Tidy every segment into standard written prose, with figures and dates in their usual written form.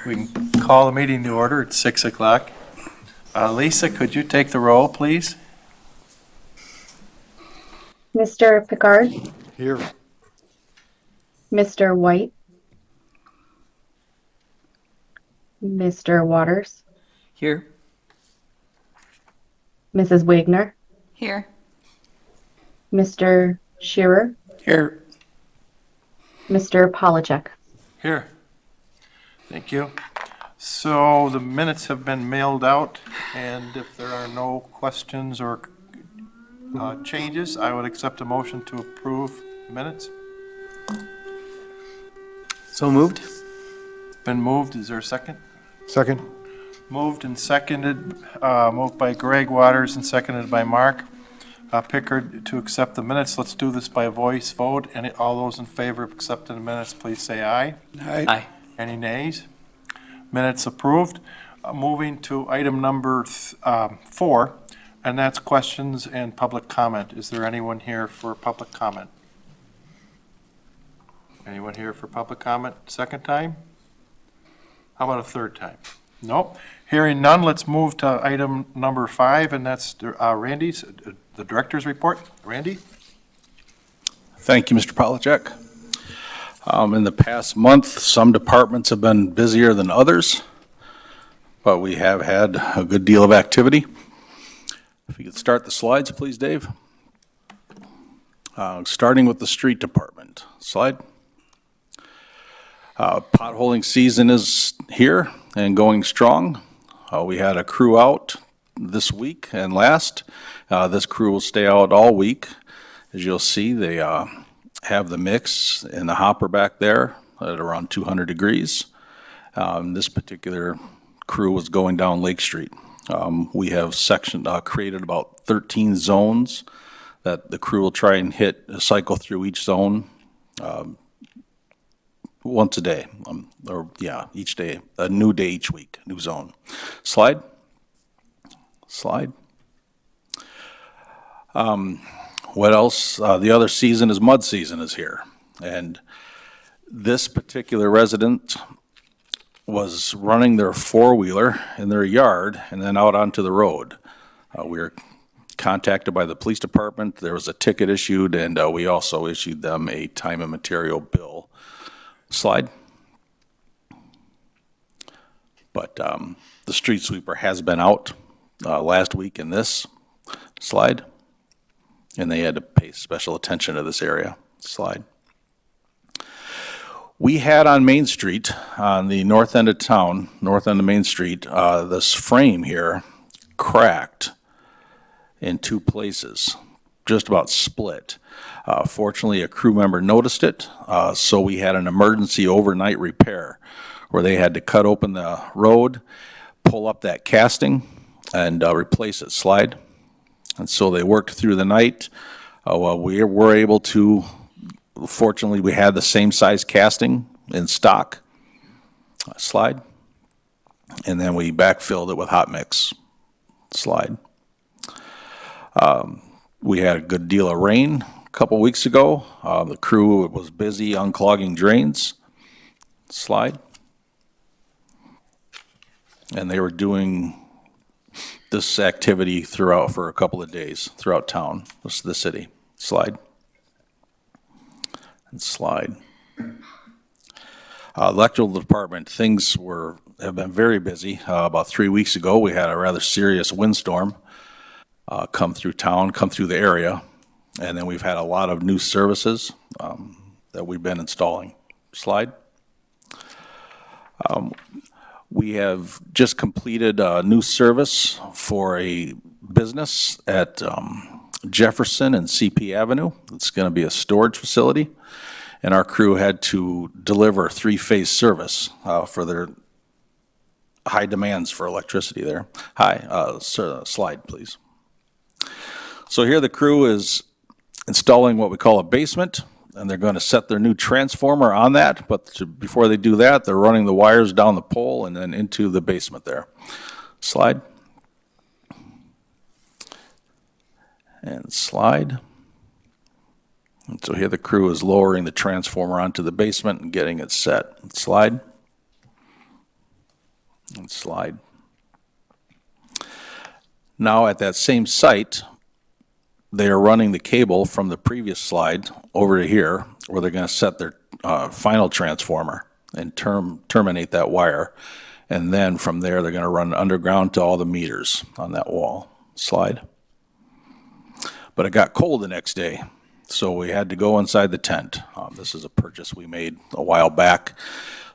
We can call the meeting to order at 6 o'clock. Lisa, could you take the roll, please? Mr. Picard, Here. Mr. White, Mr. Waters, Here. Mrs. Wagner, Here. Mr. Shearer, Here. Mr. Polachek. Here. Thank you. So the minutes have been mailed out, and if there are no questions or changes, I would accept a motion to approve the minutes. So moved. Been moved. Is there a second? Second. Moved and seconded, moved by Greg Waters and seconded by Mark Pickard to accept the minutes. Let's do this by a voice vote. And all those in favor of accepting the minutes, please say aye. Aye. Any nays? Minutes approved. Moving to item number 4, and that's questions and public comment. Is there anyone here for public comment? Anyone here for public comment second time? How about a third time? Nope. Hearing none, let's move to item number 5, and that's Randy's, the director's report. Randy? Thank you, Mr. Polachek. In the past month, some departments have been busier than others, but we have had a good deal of activity. If you could start the slides, please, Dave. Starting with the street department. Slide. Potholing season is here and going strong. We had a crew out this week and last. This crew will stay out all week. As you'll see, they have the mix in the hopper back there at around 200 degrees. This particular crew was going down Lake Street. We have created about 13 zones that the crew will try and cycle through each zone once a day, each day, a new day each week, new zone. Slide. What else? The other season is mud season is here. And this particular resident was running their four-wheeler in their yard and then out onto the road. We were contacted by the police department. There was a ticket issued, and we also issued them a time and material bill. Slide. But the street sweeper has been out last week in this. Slide. And they had to pay special attention to this area. Slide. We had on Main Street, on the north end of town, north end of Main Street, this frame here cracked in two places, just about split. Fortunately, a crew member noticed it, so we had an emergency overnight repair where they had to cut open the road, pull up that casting, and replace it. Slide. And so they worked through the night. We were able to, fortunately, we had the same size casting in stock. Slide. And then we backfilled it with hot mix. Slide. We had a good deal of rain a couple weeks ago. The crew was busy unclogging drains. Slide. And they were doing this activity throughout for a couple of days throughout town, the city. Slide. And slide. Electrical department, things have been very busy. About 3 weeks ago, we had a rather serious windstorm come through town, come through the area, and then we've had a lot of new services that we've been installing. Slide. We have just completed a new service for a business at Jefferson and CP Avenue. It's going to be a storage facility, and our crew had to deliver three-phase service for their high demands for electricity there. Slide, please. So here the crew is installing what we call a basement, and they're going to set their new transformer on that, but before they do that, they're running the wires down the pole and then into the basement there. Slide. And slide. And so here the crew is lowering the transformer onto the basement and getting it set. Slide. And slide. Now at that same site, they are running the cable from the previous slide over to here, where they're going to set their final transformer and terminate that wire. And then from there, they're going to run underground to all the meters on that wall. Slide. But it got cold the next day, so we had to go inside the tent. This is a purchase we made a while back.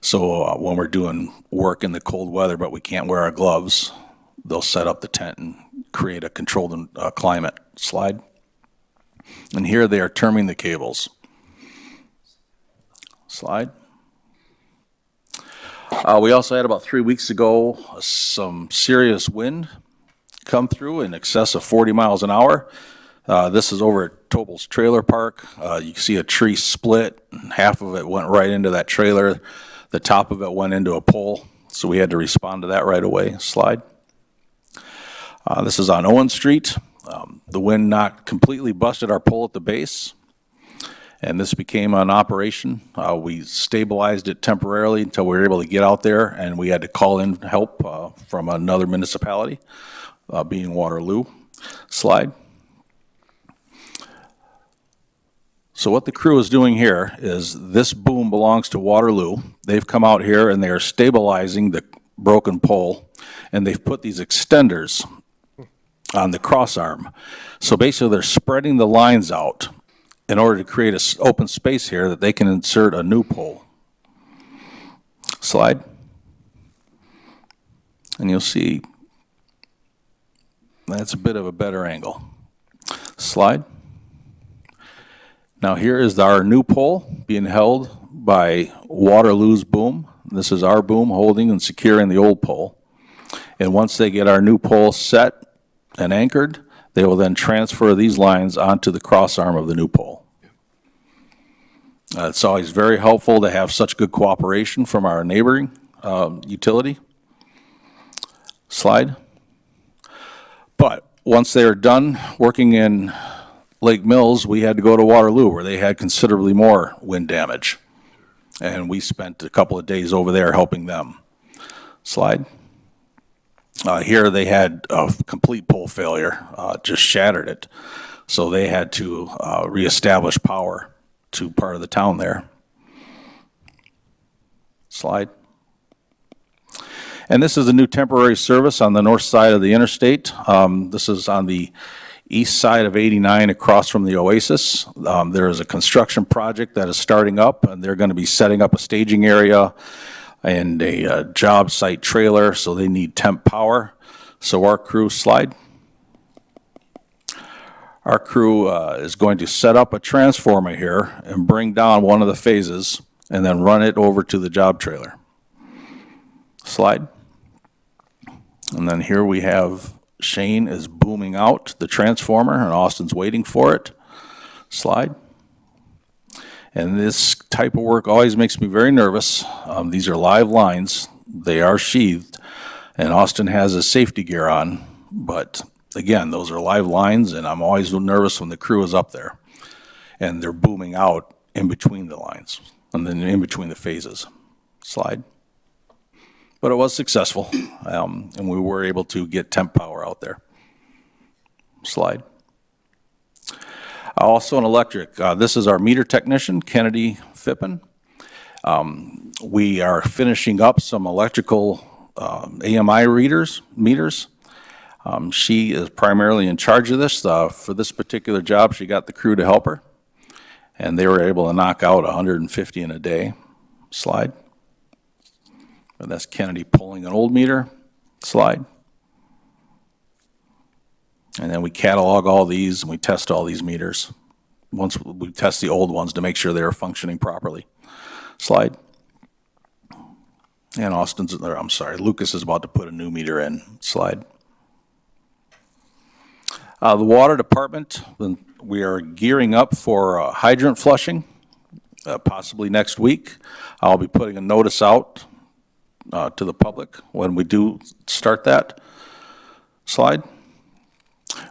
So when we're doing work in the cold weather, but we can't wear our gloves, they'll set up the tent and create a controlled climate. Slide. And here they are terming the cables. Slide. We also had about 3 weeks ago some serious wind come through in excess of 40 miles an hour. This is over at Tobel's Trailer Park. You can see a tree split, and half of it went right into that trailer. The top of it went into a pole, so we had to respond to that right away. Slide. This is on Owen Street. The wind knocked completely busted our pole at the base, and this became an operation. We stabilized it temporarily until we were able to get out there, and we had to call in help from another municipality, being Waterloo. Slide. So what the crew is doing here is this boom belongs to Waterloo. They've come out here and they are stabilizing the broken pole, and they've put these extenders on the cross arm. So basically they're spreading the lines out in order to create an open space here that they can insert a new pole. Slide. And you'll see that's a bit of a better angle. Slide. Now here is our new pole being held by Waterloo's boom. This is our boom holding and securing the old pole. And once they get our new pole set and anchored, they will then transfer these lines onto the cross arm of the new pole. It's always very helpful to have such good cooperation from our neighboring utility. Slide. But once they are done working in Lake Mills, we had to go to Waterloo, where they had considerably more wind damage. And we spent a couple of days over there helping them. Slide. Here they had a complete pole failure, just shattered it. So they had to reestablish power to part of the town there. Slide. And this is a new temporary service on the north side of the interstate. This is on the east side of 89 across from the Oasis. There is a construction project that is starting up, and they're going to be setting up a staging area and a job site trailer, so they need temp power. So our crew, slide. Our crew is going to set up a transformer here and bring down one of the phases and then run it over to the job trailer. Slide. And then here we have Shane is booming out the transformer, and Austin's waiting for it. Slide. And this type of work always makes me very nervous. These are live lines. They are sheathed, and Austin has his safety gear on. But again, those are live lines, and I'm always nervous when the crew is up there. And they're booming out in between the lines, and then in between the phases. Slide. But it was successful, and we were able to get temp power out there. Slide. Also an electric. This is our meter technician, Kennedy Fippen. We are finishing up some electrical AMI meters. She is primarily in charge of this. For this particular job, she got the crew to help her, and they were able to knock out 150 in a day. Slide. And that's Kennedy pulling an old meter. Slide. And then we catalog all these and we test all these meters. Once we test the old ones to make sure they're functioning properly. Slide. And Lucas is about to put a new meter in. Slide. The water department, we are gearing up for hydrant flushing, possibly next week. I'll be putting a notice out to the public when we do start that. Slide.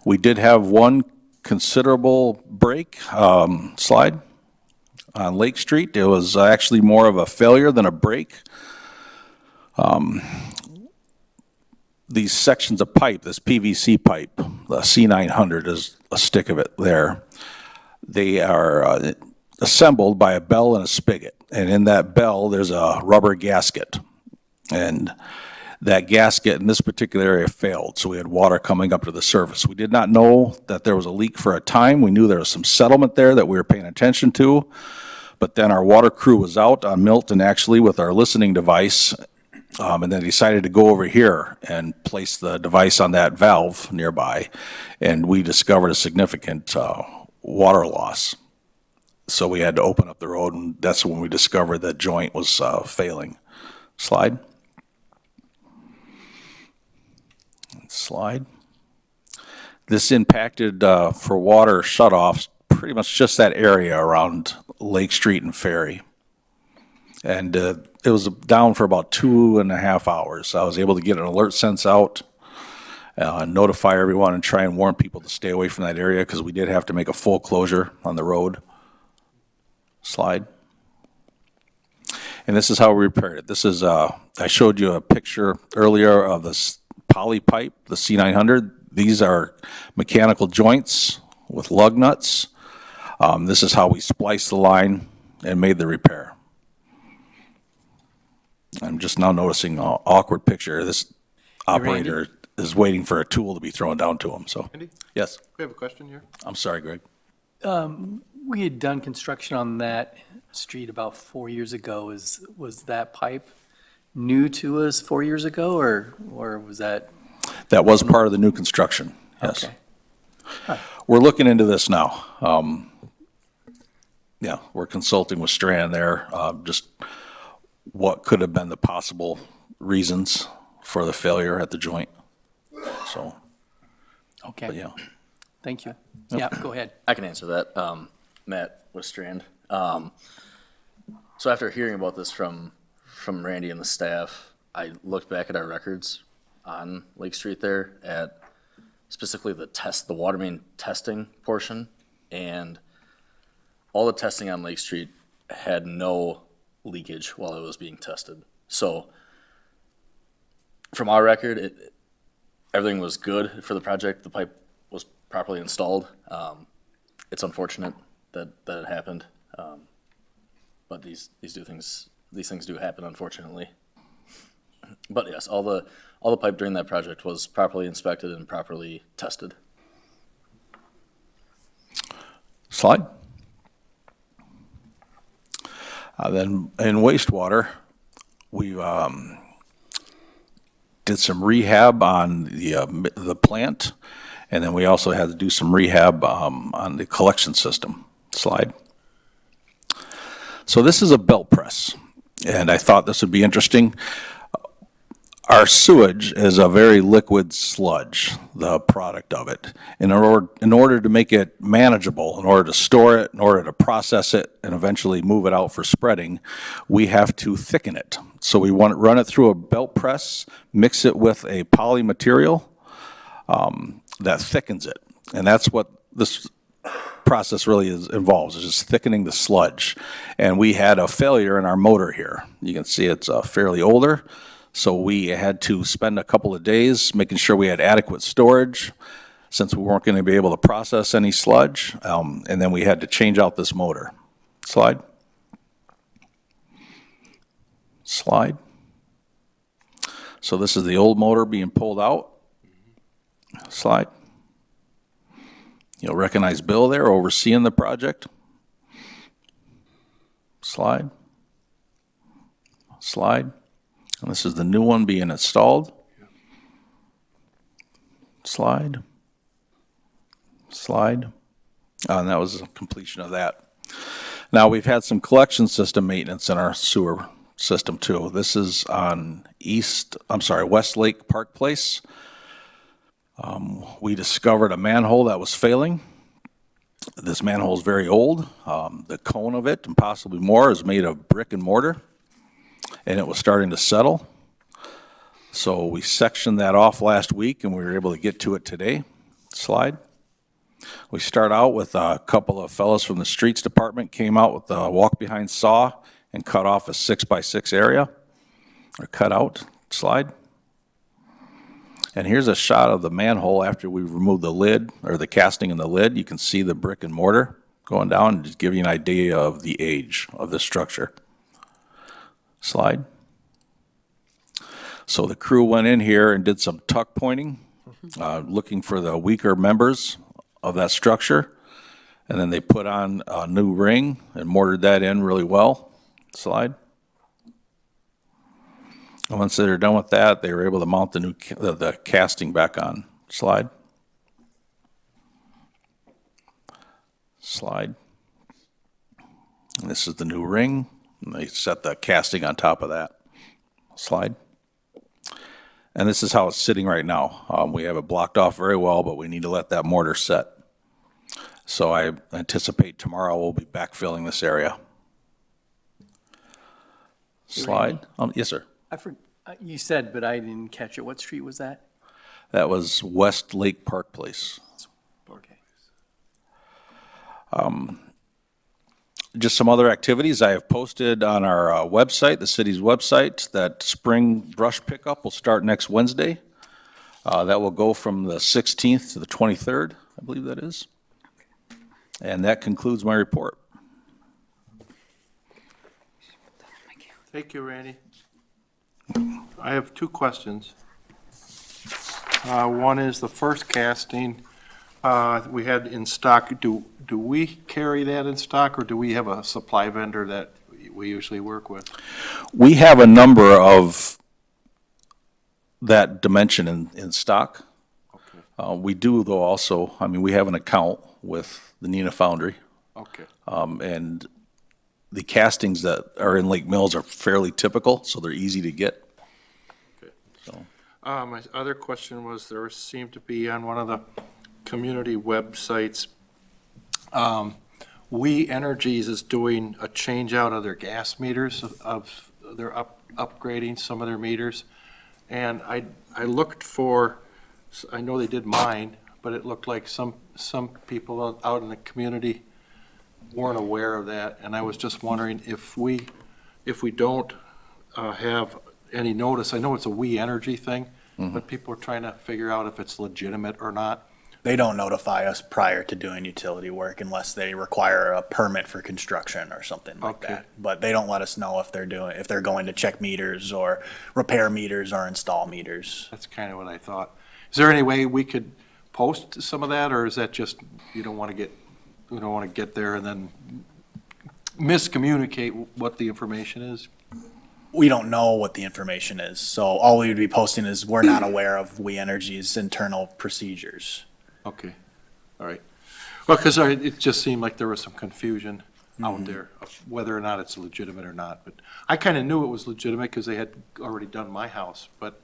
We did have one considerable break, slide, on Lake Street. It was actually more of a failure than a break. these sections of pipe, this PVC pipe, the C900 is a stick of it there. They are assembled by a bell and a spigot. And in that bell, there's a rubber gasket. And that gasket in this particular area failed, so we had water coming up to the surface. We did not know that there was a leak for a time. We knew there was some settlement there that we were paying attention to. But then our water crew was out on Milton actually with our listening device, and then decided to go over here and place the device on that valve nearby. And we discovered a significant water loss. So we had to open up the road, and that's when we discovered that joint was failing. Slide. Slide. This impacted for water shutoffs pretty much just that area around Lake Street and Ferry. And it was down for about 2.5 hours. I was able to get an alert sense out, notify everyone, and try and warn people to stay away from that area because we did have to make a full closure on the road. Slide. And this is how we repaired it. This is, I showed you a picture earlier of this poly pipe, the C900. These are mechanical joints with lug nuts. This is how we spliced the line and made the repair. I'm just now noticing an awkward picture. This operator is waiting for a tool to be thrown down to him, so. Andy, Yes, we have a question here. I'm sorry, Greg. We had done construction on that street about 4 years ago. Was that pipe new to us 4 years ago, or was that? That was part of the new construction, yes. Okay. We're looking into this now. Yeah, we're consulting with Strand there, just what could have been the possible reasons for the failure at the joint. So, but Okay, yeah. thank you. Yeah, go ahead. I can answer that. Matt with Strand. So after hearing about this from Randy and the staff, I looked back at our records on Lake Street there at specifically the water main testing portion, and all the testing on Lake Street had no leakage while it was being tested. So from our record, everything was good for the project. The pipe was properly installed. It's unfortunate that it happened, but these things do happen, unfortunately. But yes, all the pipe during that project was properly inspected and properly tested. Slide. Then in wastewater, we did some rehab on the plant, and then we also had to do some rehab on the collection system. Slide. So this is a belt press, and I thought this would be interesting. Our sewage is a very liquid sludge, the product of it. In order to make it manageable, in order to store it, in order to process it, and eventually move it out for spreading, we have to thicken it. So we want to run it through a belt press, mix it with a poly material that thickens it. And that's what this process really involves, is just thickening the sludge. And we had a failure in our motor here. You can see it's fairly older. So we had to spend a couple of days making sure we had adequate storage since we weren't going to be able to process any sludge. And then we had to change out this motor. Slide. Slide. So this is the old motor being pulled out. Slide. You'll recognize Bill there overseeing the project. Slide. Slide. And this is the new one being installed. Slide. Slide. And that was the completion of that. Now we've had some collection system maintenance in our sewer system too. This is on West Lake Park Place. We discovered a manhole that was failing. This manhole is very old. The cone of it, and possibly more, is made of brick and mortar, and it was starting to settle. So we sectioned that off last week, and we were able to get to it today. Slide. We start out with a couple of fellows from the streets department came out with a walk-behind saw and cut off a 6x6 area, or cut out. Slide. And here's a shot of the manhole after we removed the lid, or the casting in the lid. You can see the brick and mortar going down, and just give you an idea of the age of the structure. Slide. So the crew went in here and did some tuck pointing, looking for the weaker members of that structure. And then they put on a new ring and mortared that in really well. Slide. And once they were done with that, they were able to mount the casting back on. Slide. Slide. And this is the new ring. And they set the casting on top of that. Slide. And this is how it's sitting right now. We have it blocked off very well, but we need to let that mortar set. So I anticipate tomorrow we'll be backfilling this area. Slide. Yes, sir. You said, but I didn't catch it. What street was that? That was West Lake Park Place. Okay. Just some other activities I have posted on our website, the city's website, that spring brush pickup will start next Wednesday. That will go from the 16th to the 23rd, I believe that is. And that concludes my report. Thank you, Randy. I have two questions. One is the first casting we had in stock. Do we carry that in stock, or do we have a supply vendor that we usually work with? We have a number of that dimension in stock. Okay. We do, though, also, I mean, we have an account with the Neenah Foundry. Okay. And the castings that are in Lake Mills are fairly typical, so they're easy to get. Okay. So, My other question was, there seemed to be on one of the community websites, We Energies is doing a change out of their gas meters, they're upgrading some of their meters. And I looked for, I know they did mine, but it looked like some people out in the community weren't aware of that. And I was just wondering if we don't have any notice, I know it's a We Energy thing, but people are trying to figure out if it's legitimate or not. They don't notify us prior to doing utility work unless they require a permit for construction or something like Okay. that. But they don't let us know if they're going to check meters or repair meters or install meters. That's kind of what I thought. Is there any way we could post some of that, or is that just, you don't want to get there and then miscommunicate what the information is? We don't know what the information is, so all we would be posting is we're not aware of We Energy's internal procedures. Okay, all right. Well, because it just seemed like there was some confusion out there of whether or not it's legitimate or not. But I kind of knew it was legitimate because they had already done my house, but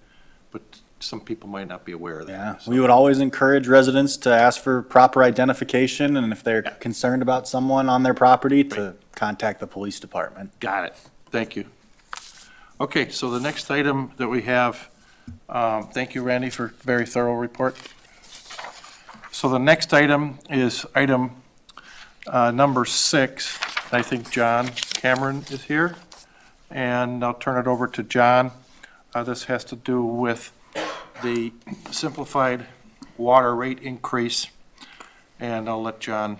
some people might not be aware of that. Yeah, so. we would always encourage residents to ask for proper identification, and if they're concerned about someone on their property, to contact the police department. Got it. Thank you. Okay, so the next item that we have, thank you, Randy, for a very thorough report. So the next item is item number 6. I think John Cameron is here, and I'll turn it over to John. This has to do with the simplified water rate increase, and I'll let John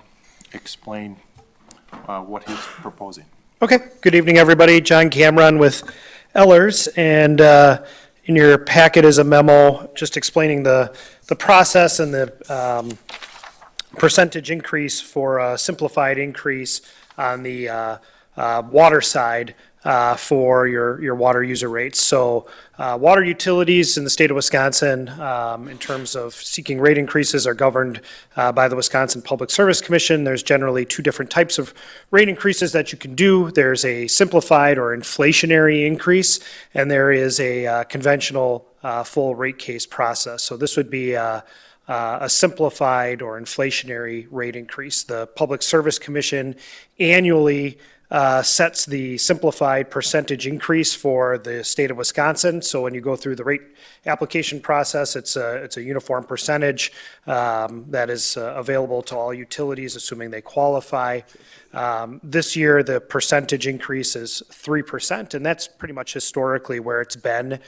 explain what he's proposing. Okay, good evening, everybody. John Cameron with Ellers, and in your packet is a memo just explaining the process and the percentage increase for a simplified increase on the water side for your water user rates. So water utilities in the state of Wisconsin, in terms of seeking rate increases, are governed by the Wisconsin Public Service Commission. There's generally 2 different types of rate increases that you can do. There's a simplified or inflationary increase, and there is a conventional full rate case process. So this would be a simplified or inflationary rate increase. The Public Service Commission annually sets the simplified percentage increase for the state of Wisconsin. So when you go through the rate application process, it's a uniform percentage that is available to all utilities, assuming they qualify. This year, the percentage increase is 3%, and that's pretty much historically where it's been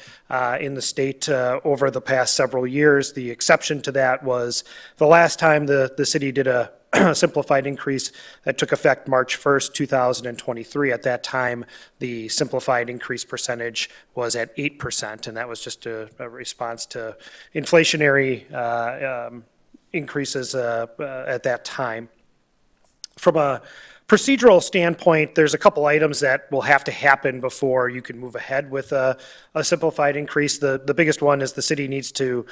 in the state over the past several years. The exception to that was the last time the city did a simplified increase that took effect March 1st, 2023. At that time, the simplified increase percentage was at 8%, and that was just a response to inflationary increases at that time. From a procedural standpoint, there's a couple items that will have to happen before you can move ahead with a simplified increase. The biggest one is the city needs to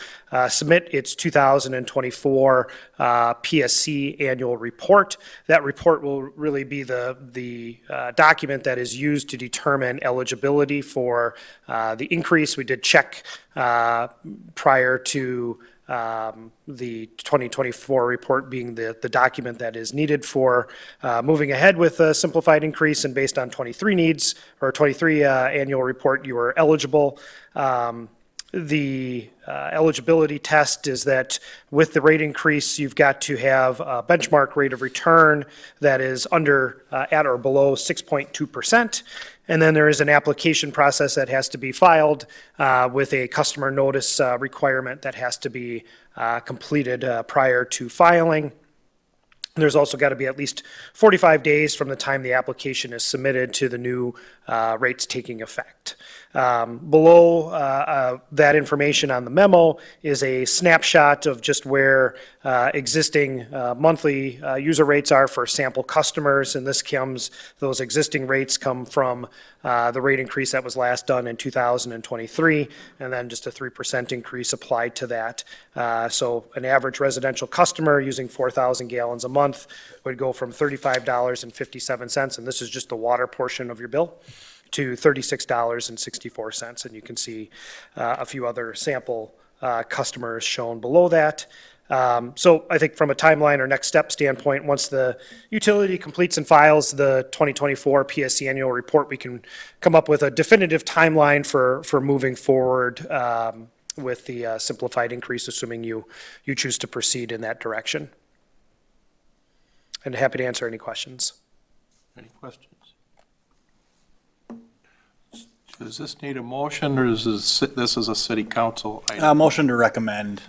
submit its 2024 PSC annual report. That report will really be the document that is used to determine eligibility for the increase. We did check prior to the 2024 report being the document that is needed for moving ahead with a simplified increase, and based on 23 needs, or 23 annual report, you are eligible. The eligibility test is that with the rate increase, you've got to have a benchmark rate of return that is under, at or below 6.2%. And then there is an application process that has to be filed with a customer notice requirement that has to be completed prior to filing. There's also got to be at least 45 days from the time the application is submitted to the new rates taking effect. Below that information on the memo is a snapshot of just where existing monthly user rates are for sample customers. And this comes, those existing rates come from the rate increase that was last done in 2023, and then just a 3% increase applied to that. So an average residential customer using 4,000 gallons a month would go from $35.57, and this is just the water portion of your bill, to $36.64. And you can see a few other sample customers shown below that. So I think from a timeline or next step standpoint, once the utility completes and files the 2024 PSC annual report, we can come up with a definitive timeline for moving forward with the simplified increase, assuming you choose to proceed in that direction. And happy to answer any questions. Any questions? Does this need a motion, or is this is a city council item? Motion to recommend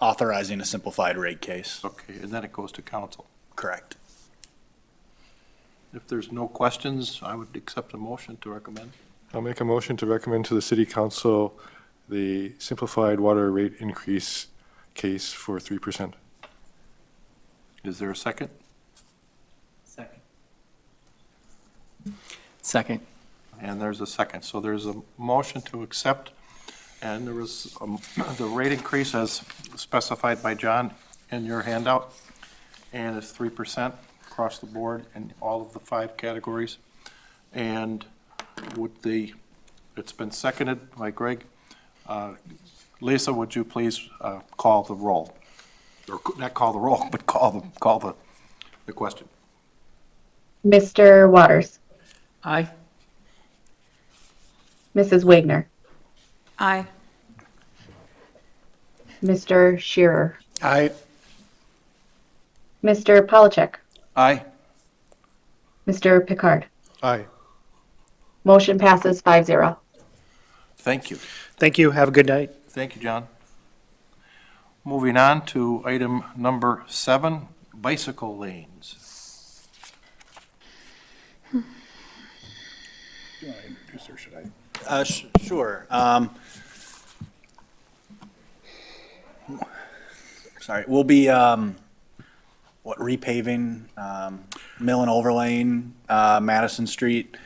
authorizing a simplified rate case. Okay, and then it goes to council. Correct. If there's no questions, I would accept a motion to recommend. I'll make a motion to recommend to the city council the simplified water rate increase case for 3%. Is there a second? Second. And there's a second. So there's a motion to accept, and there was the rate increase as specified by John in your handout, and it's 3% across the board in all of the 5 categories. And it's been seconded by Greg. Lisa, would you please call the roll? Or not call the roll, but call the question. Mr. Waters, Aye. Mrs. Wagner, Aye. Mr. Shearer, Aye. Mr. Polachek, Aye. Mr. Picard. Aye. Motion passes 5-0. Thank you. Thank you. Have a good night. Thank you, John. Moving on to item number 7, bicycle lanes. Sure. Sorry, we'll be, repaving, mill and overlaying, Madison Street,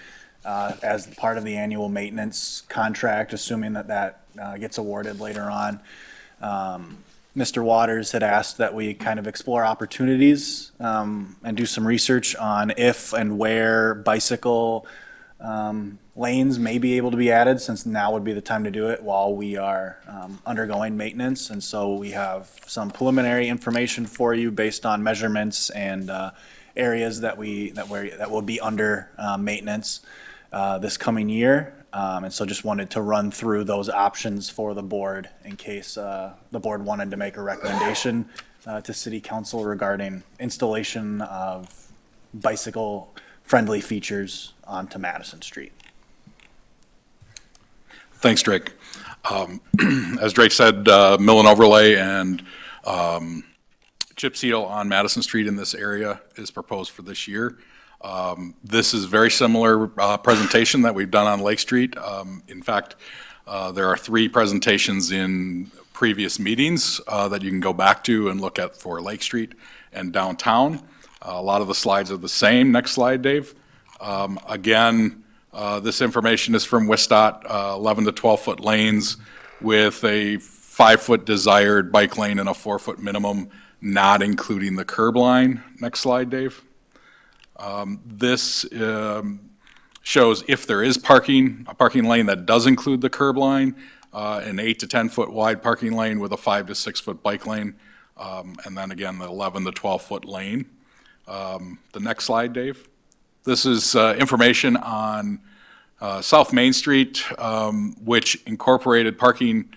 as part of the annual maintenance contract, assuming that gets awarded later on. Mr. Waters had asked that we kind of explore opportunities, and do some research on if and where bicycle, lanes may be able to be added, since now would be the time to do it while we are undergoing maintenance. And so we have some preliminary information for you based on measurements and areas that will be under maintenance this coming year. And so just wanted to run through those options for the board in case the board wanted to make a recommendation to City Council regarding installation of bicycle-friendly features onto Madison Street. Thanks, Drake. As Drake said, mill and overlay and chip seal on Madison Street in this area is proposed for this year. This is very similar presentation that we've done on Lake Street. In fact, there are 3 presentations in previous meetings that you can go back to and look at for Lake Street and downtown. A lot of the slides are the same. Next slide, Dave. Again, this information is from WISDOT, 11 to 12-foot lanes with a 5-foot desired bike lane and a 4-foot minimum, not including the curb line. Next slide, Dave. This shows if there is parking, a parking lane that does include the curb line, an 8 to 10-foot wide parking lane with a 5 to 6-foot bike lane, and then again, the 11 to 12-foot lane. The next slide, Dave. This is information on South Main Street, which incorporated parking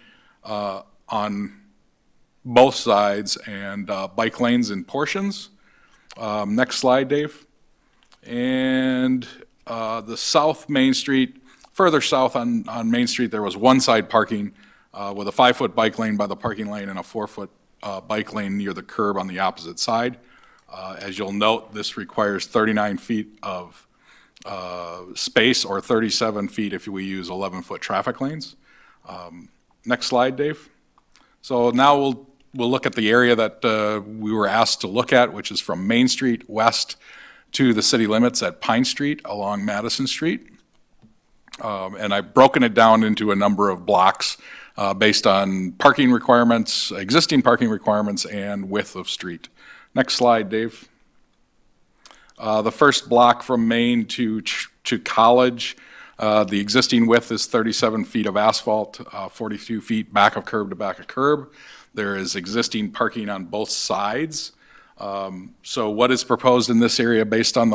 on both sides and bike lanes in portions. Next slide, Dave. And the South Main Street, further south on Main Street, there was one side parking with a 5-foot bike lane by the parking lane and a 4-foot bike lane near the curb on the opposite side. As you'll note, this requires 39 feet of space, or 37 feet if we use 11-foot traffic lanes. Next slide, Dave. So now we'll look at the area that we were asked to look at, which is from Main Street west to the city limits at Pine Street along Madison Street. And I've broken it down into a number of blocks based on parking requirements, existing parking requirements, and width of street. Next slide, Dave. The first block from Main to College, the existing width is 37 feet of asphalt, 42 feet back of curb to back of curb. There is existing parking on both sides. So what is proposed in this area based on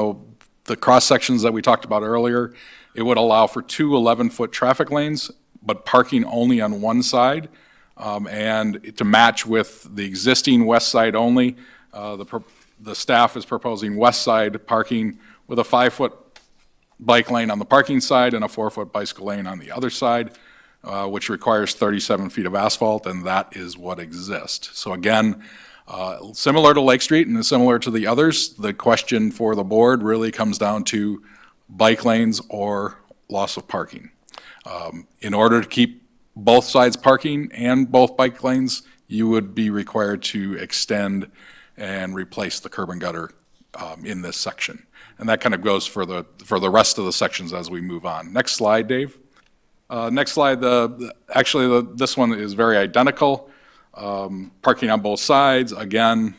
the cross sections that we talked about earlier, it would allow for 2 11-foot traffic lanes, but parking only on one side. And to match with the existing west side only, the staff is proposing west side parking with a 5-foot bike lane on the parking side and a 4-foot bicycle lane on the other side, which requires 37 feet of asphalt, and that is what exists. So again, similar to Lake Street and similar to the others, the question for the board really comes down to bike lanes or loss of parking. In order to keep both sides parking and both bike lanes, you would be required to extend and replace the curb and gutter in this section. And that kind of goes for the rest of the sections as we move on. Next slide, Dave. Next slide, this one is very identical. Parking on both sides, again,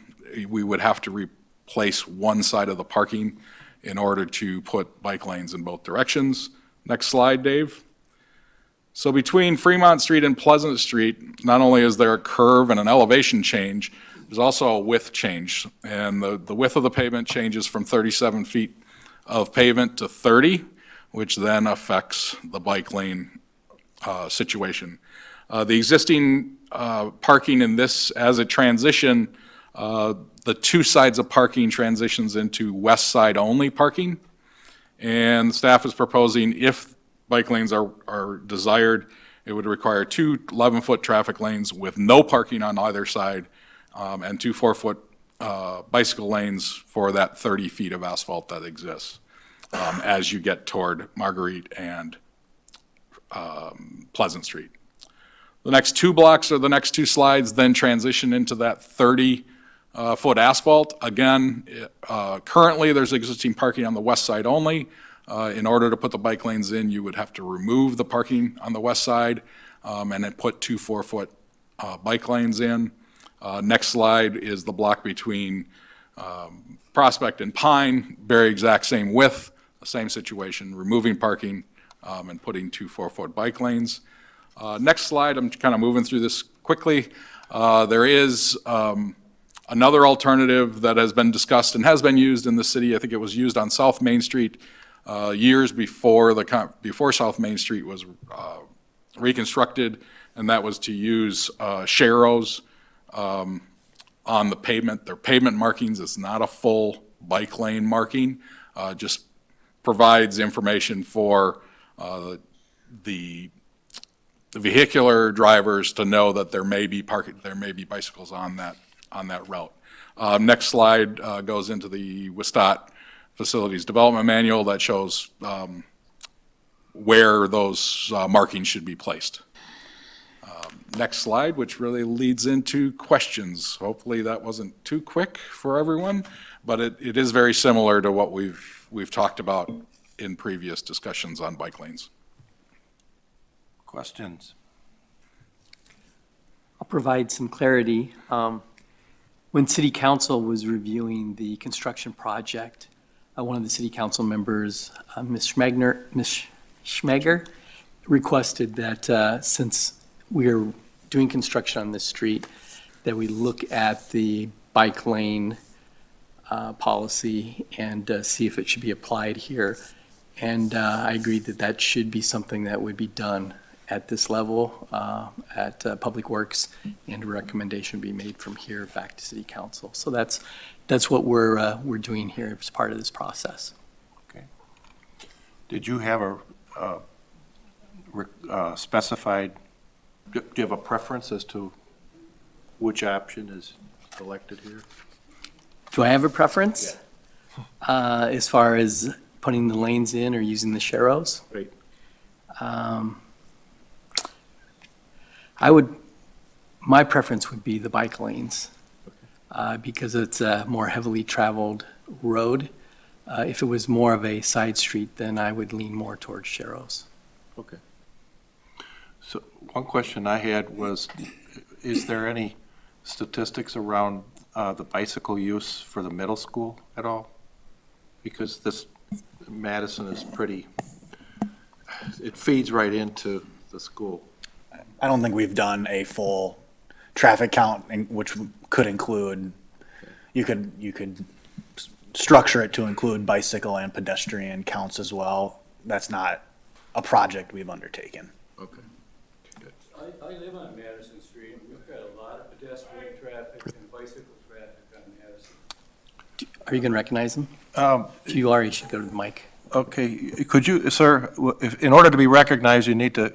we would have to replace one side of the parking in order to put bike lanes in both directions. Next slide, Dave. So between Fremont Street and Pleasant Street, not only is there a curve and an elevation change, there's also a width change. And the width of the pavement changes from 37 feet of pavement to 30, which then affects the bike lane situation. The existing parking in this, as a transition, the 2 sides of parking transitions into west side only parking. And staff is proposing, if bike lanes are desired, it would require 2 11-foot traffic lanes with no parking on either side, and 2 4-foot bicycle lanes for that 30 feet of asphalt that exists as you get toward Marguerite and Pleasant Street. The next 2 blocks or the next 2 slides then transition into that 30-foot asphalt. Again, currently there's existing parking on the west side only. In order to put the bike lanes in, you would have to remove the parking on the west side and then put 2 4-foot bike lanes in. Next slide is the block between Prospect and Pine, very exact same width, same situation, removing parking and putting 2 4-foot bike lanes. Next slide, I'm kind of moving through this quickly. There is Another alternative that has been discussed and has been used in the city, I think it was used on South Main Street years before before South Main Street was reconstructed, and that was to use sharrows on the pavement. Their pavement markings is not a full bike lane marking, just provides information for the vehicular drivers to know that there may be bicycles on that route. Next slide goes into the WSTOT Facilities Development Manual that shows where those markings should be placed. Next slide, which really leads into questions. Hopefully that wasn't too quick for everyone, but it is very similar to what we've talked about in previous discussions on bike lanes. Questions? I'll provide some clarity. When City Council was reviewing the construction project, one of the City Council members, Ms. Schmeger, requested that since we're doing construction on this street, that we look at the bike lane policy and see if it should be applied here. And I agreed that that should be something that would be done at this level, at Public Works, and a recommendation be made from here back to City Council. So that's what we're doing here as part of this process. Okay. Did you have a specified, do you have a preference as to which option is selected here? Do I have a preference? As far as putting the lanes in or using the sharrows? Right. My preference would be the bike lanes, because it's a more heavily traveled road. If it was more of a side street, then I would lean more towards sharrows. Okay. So one question I had was, is there any statistics around the bicycle use for the middle school at all? Because this Madison is it feeds right into the school. I don't think we've done a full traffic count, which could include, you could structure it to include bicycle and pedestrian counts as well. That's not a project we've undertaken. Okay. I live on Madison Street, and we've got a lot of pedestrian traffic and bicycle traffic on Madison. Are you going to recognize them? If you are, you should go to the mic. Okay, could you, sir, in order to be recognized, you need to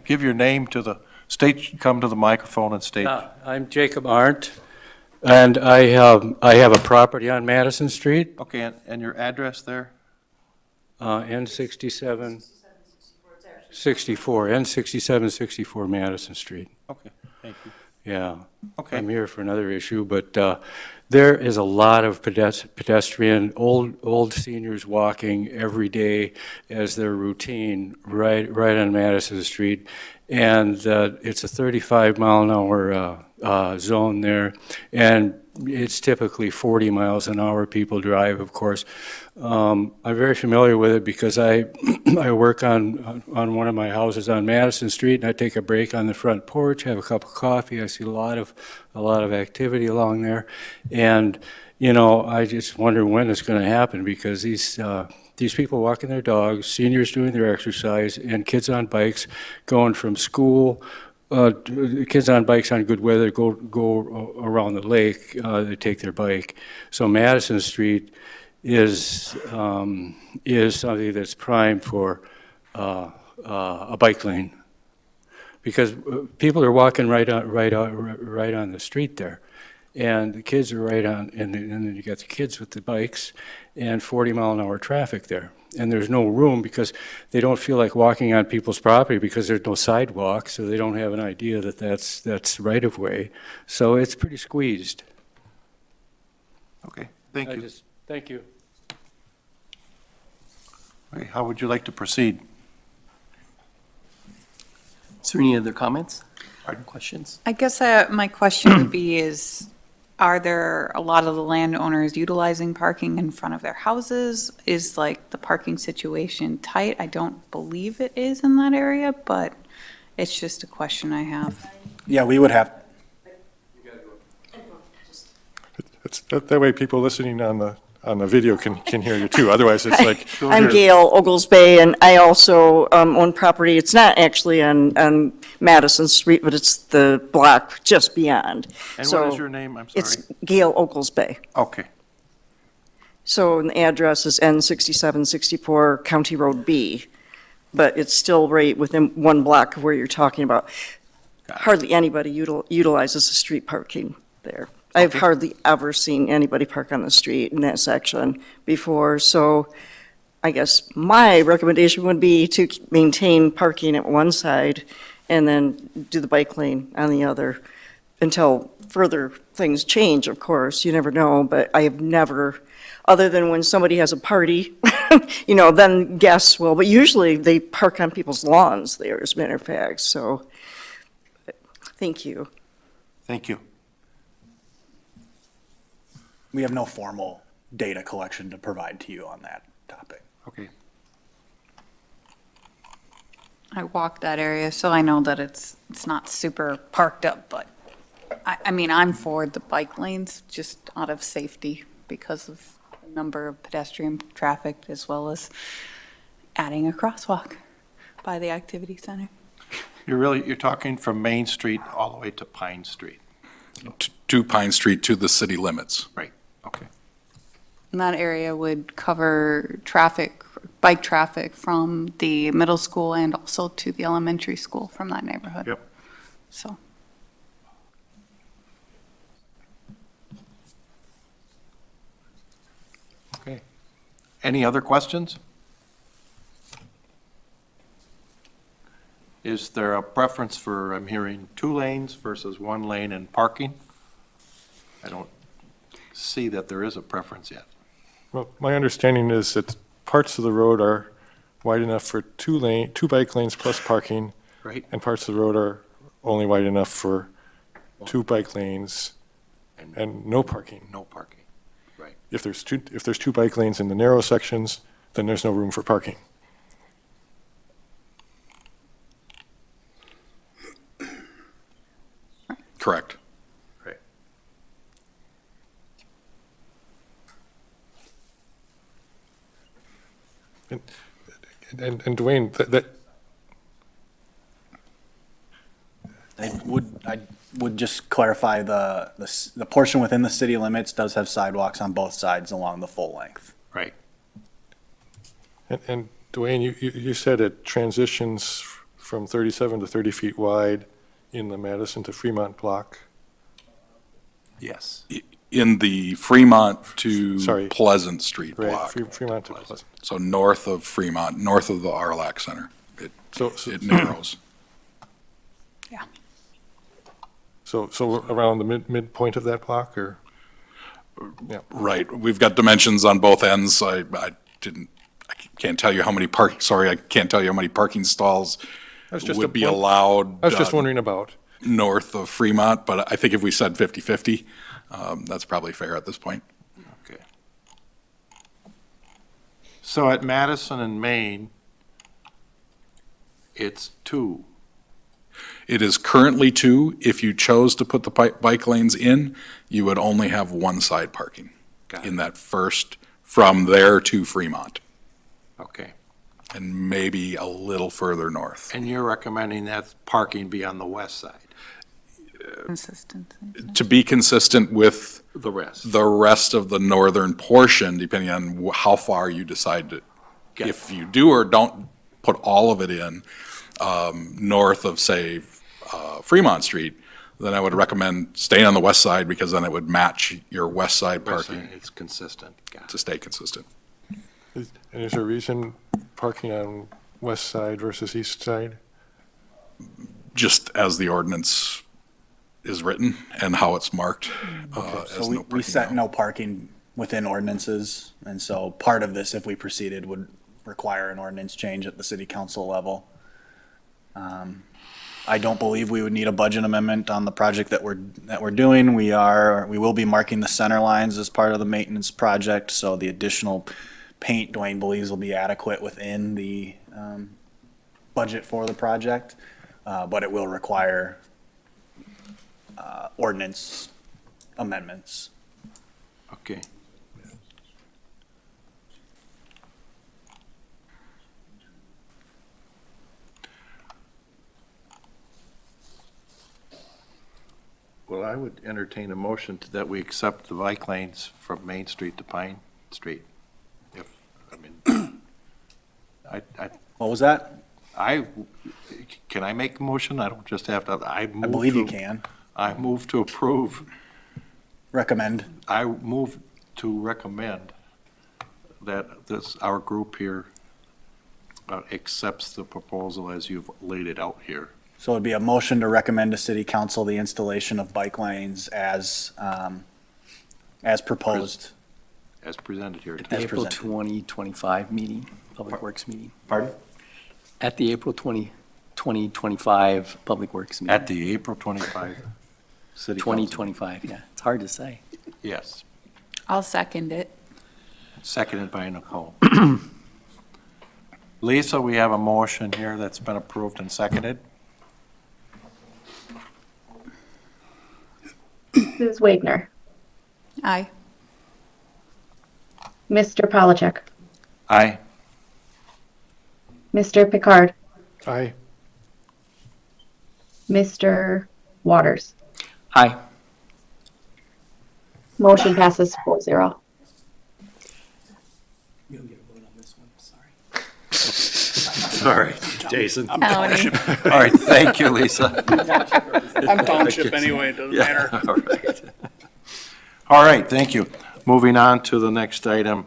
give your name to the state, come to the microphone and state. I'm Jacob Arndt, and I have a property on Madison Street, Okay, and your address there? N67, 64, N6764 Madison Street. Okay, thank you. Yeah. Okay. I'm here for another issue, but there is a lot of pedestrian, old seniors walking every day as their routine right on Madison Street. And it's a 35-mile-an-hour zone there, and it's typically 40 miles an hour people drive, of course. I'm very familiar with it because I work on one of my houses on Madison Street, and I take a break on the front porch, have a cup of coffee. I see a lot of activity along there, and you know, I just wonder when it's going to happen, because these people walking their dogs, seniors doing their exercise, and kids on bikes going from school. Kids on bikes on good weather go around the lake. They take their bike. So Madison Street is something that's prime for a bike lane, because people are walking right on the street there, and the kids are right on, and then you got the kids with the bikes, and 40-mile-an-hour traffic there. And there's no room because they don't feel like walking on people's property because there's no sidewalk, so they don't have an idea that that's right of way. So it's pretty squeezed. Okay, thank you. Thank you. Okay, how would you like to proceed? Is there any other comments or questions? I guess my question would be are there a lot of the landowners utilizing parking in front of their houses? Is like the parking situation tight? I don't believe it is in that area, but it's just a question I have. Yeah, we would have, That way people listening on the video can hear you too. Otherwise, it's like. I'm Gail Oglesby, and I also own property. It's not actually on Madison Street, but it's the block just beyond. And So what is your name? I'm sorry. It's Gail Oglesby. Okay, So the address is N6764 County Road B, but it's still right within one block of where you're talking about. Hardly anybody utilizes the street parking there. I've hardly ever seen anybody park on the street in that section before, so I guess my recommendation would be to maintain parking at one side and then do the bike lane on the other until further things change, of course, you never know, but I have never, other than when somebody has a party, then guests will, but usually they park on people's lawns there, as a matter of fact, so, thank you. thank you. We have no formal data collection to provide to you on that topic. Okay. I walk that area, so I know that it's not super parked up, but I mean, I'm for the bike lanes just out of safety because of the number of pedestrian traffic as well as adding a crosswalk by the activity center. You're talking from Main Street all the way to Pine Street. To Pine Street to the city limits. Right, okay. And that area would cover traffic, bike traffic from the middle school and also to the elementary school from that neighborhood. Yep. So. Okay. Any other questions? Is there a preference for, I'm hearing 2 lanes versus 1 lane and parking? I don't see that there is a preference yet. Well, my understanding is that parts of the road are wide enough for 2 bike lanes plus parking, Right. and parts of the road are only wide enough for 2 bike lanes and no parking. No parking. Right. If there's 2 bike lanes in the narrow sections, then there's no room for parking. Correct. Right. And Dwayne, that I would just clarify the portion within the city limits does have sidewalks on both sides along the full length. Right. And Dwayne, you said it transitions from 37 to 30 feet wide in the Madison to Fremont block. Yes. In the Fremont to Sorry. Pleasant Street Right, block. Fremont to Pleasant. So north of Fremont, north of the RLAC Center. So It narrows. Yeah. So around the midpoint of that block, or? Yeah. Right. We've got dimensions on both ends. I can't tell you how many I can't tell you how many parking stalls would be allowed. I was just wondering about. North of Fremont, but I think if we said 50-50, that's probably fair at this point. Okay. So at Madison and Main, it's 2. It is currently 2. If you chose to put the bike lanes in, you would only have one side parking Got in it. that first, from there to Fremont, Okay. and maybe a little further north. And you're recommending that parking be on the west side? Consistency. To be consistent with The rest? the rest of the northern portion, depending on how far you decide to, Get if you do or don't put all of it in, north of, say, Fremont Street, then I would recommend staying on the west side, because then it would match your west side West parking side, it's consistent. Got it. to stay consistent. And is there a reason parking on west side versus east side? Just as the ordinance is written and how it's marked as So no we parking set now. no parking within ordinances, and so part of this, if we proceeded, would require an ordinance change at the city council level. I don't believe we would need a budget amendment on the project that we're doing. We will be marking the center lines as part of the maintenance project, so the additional paint, Dwayne believes, will be adequate within the budget for the project, but it will require ordinance amendments. Okay. Well, I would entertain a motion that we accept the bike lanes from Main Street to Pine Street. If, I mean, What was that? can I make a motion? I don't just have to, I believe you can. I move to approve. Recommend. I move to recommend that our group here accepts the proposal as you've laid it out here. So it'd be a motion to recommend to city council the installation of bike lanes as proposed. As presented here. As April presented. 2025 meeting, Public Works meeting. Pardon? At the April 2025 Public Works meeting. At the April 25 city council. 2025, yeah. It's hard to say. Yes, I'll second it. seconded by Nicole. Lisa, we have a motion here that's been approved and seconded. Mrs. Wagner, Aye. Mr. Polachek, Aye. Mr. Picard, Aye. Mr. Waters. Aye. Motion passes 4-0. You'll get a vote on this one, sorry. Sorry, Jason. All Melanie. right, thank you, Lisa. I'm township anyway, it doesn't matter. All right. All right, thank you. Moving on to the next item.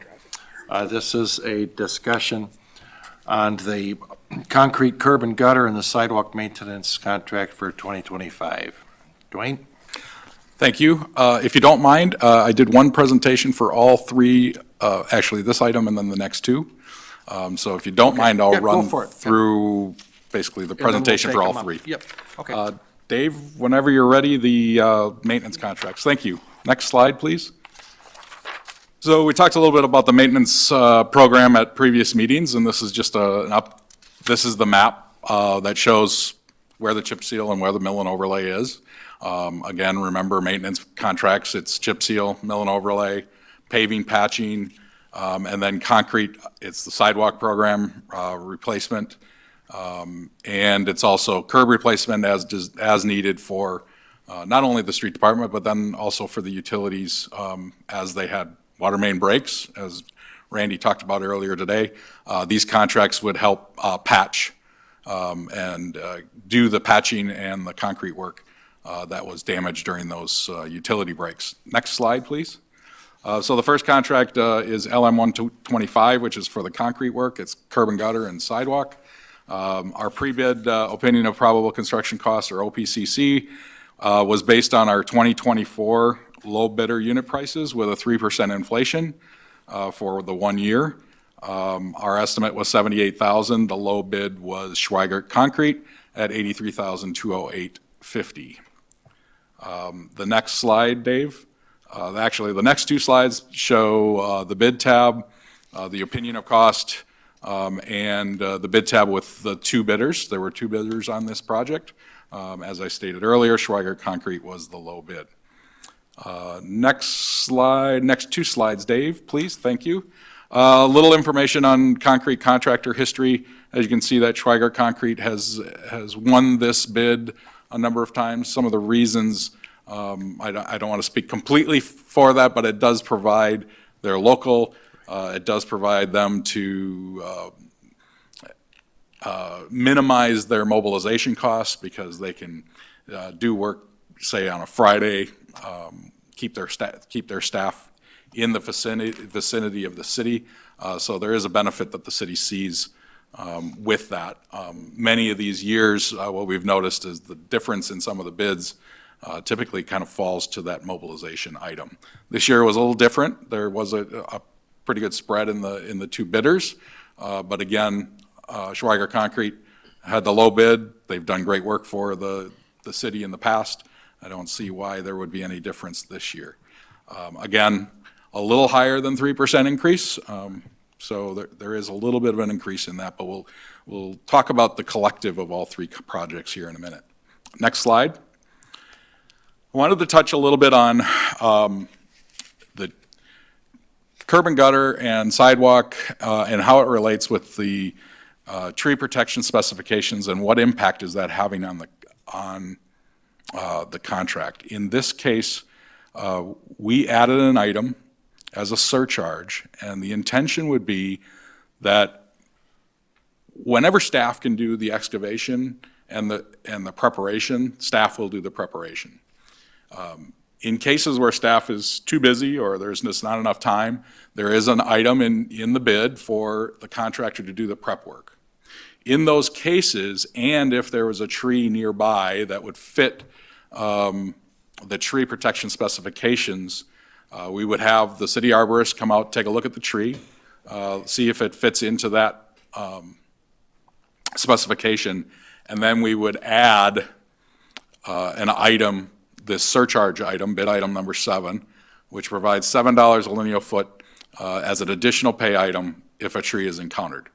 This is a discussion on the concrete curb and gutter and the sidewalk maintenance contract for 2025. Dwayne? Thank you. If you don't mind, I did one presentation for all three, actually this item and then the next two. So if you don't mind, I'll Yeah, go run for it. through basically the presentation for all three. Yep, okay. Dave, whenever you're ready, the maintenance contracts. Thank you. Next slide, please. So we talked a little bit about the maintenance program at previous meetings, and this is just this is the map that shows where the chip seal and where the mill and overlay is. Again, remember maintenance contracts, it's chip seal, mill and overlay, paving, patching, and then concrete, it's the sidewalk program replacement. And it's also curb replacement as needed for not only the street department, but then also for the utilities as they had water main breaks, as Randy talked about earlier today. These contracts would help patch and do the patching and the concrete work that was damaged during those utility breaks. Next slide, please. So the first contract is LM 125, which is for the concrete work. It's curb and gutter and sidewalk. Our pre-bid opinion of probable construction costs, or OPCC, was based on our 2024 low bidder unit prices with a 3% inflation for the 1 year. Our estimate was $78,000. The low bid was Schweigert Concrete at $83,208.50. The next slide, Dave. Actually, the next two slides show the bid tab, the opinion of cost, and the bid tab with the two bidders. There were two bidders on this project. As I stated earlier, Schweigert Concrete was the low bid. Next slide, next two slides, Dave, please, thank you. A little information on concrete contractor history. As you can see, that Schweigert Concrete has won this bid a number of times. Some of the reasons, I don't want to speak completely for that, but it does provide, they're local, it does provide them to minimize their mobilization costs because they can do work, say, on a Friday, keep their staff in the vicinity of the city. So there is a benefit that the city sees with that. Many of these years, what we've noticed is the difference in some of the bids typically kind of falls to that mobilization item. This year was a little different. There was a pretty good spread in the two bidders. But again, Schweigert Concrete had the low bid. They've done great work for the city in the past. I don't see why there would be any difference this year. Again, a little higher than 3% increase. So there is a little bit of an increase in that, but we'll talk about the collective of all three projects here in a minute. Next slide. I wanted to touch a little bit on curb and gutter and sidewalk, and how it relates with the tree protection specifications and what impact is that having on the contract. In this case, we added an item as a surcharge, and the intention would be that whenever staff can do the excavation and the preparation, staff will do the preparation. In cases where staff is too busy or there's just not enough time, there is an item in the bid for the contractor to do the prep work. In those cases, and if there was a tree nearby that would fit the tree protection specifications, we would have the city arborist come out, take a look at the tree, see if it fits into that specification, and then we would add an item, this surcharge item, bid item number 7, which provides $7 a linear foot as an additional pay item if a tree is encountered.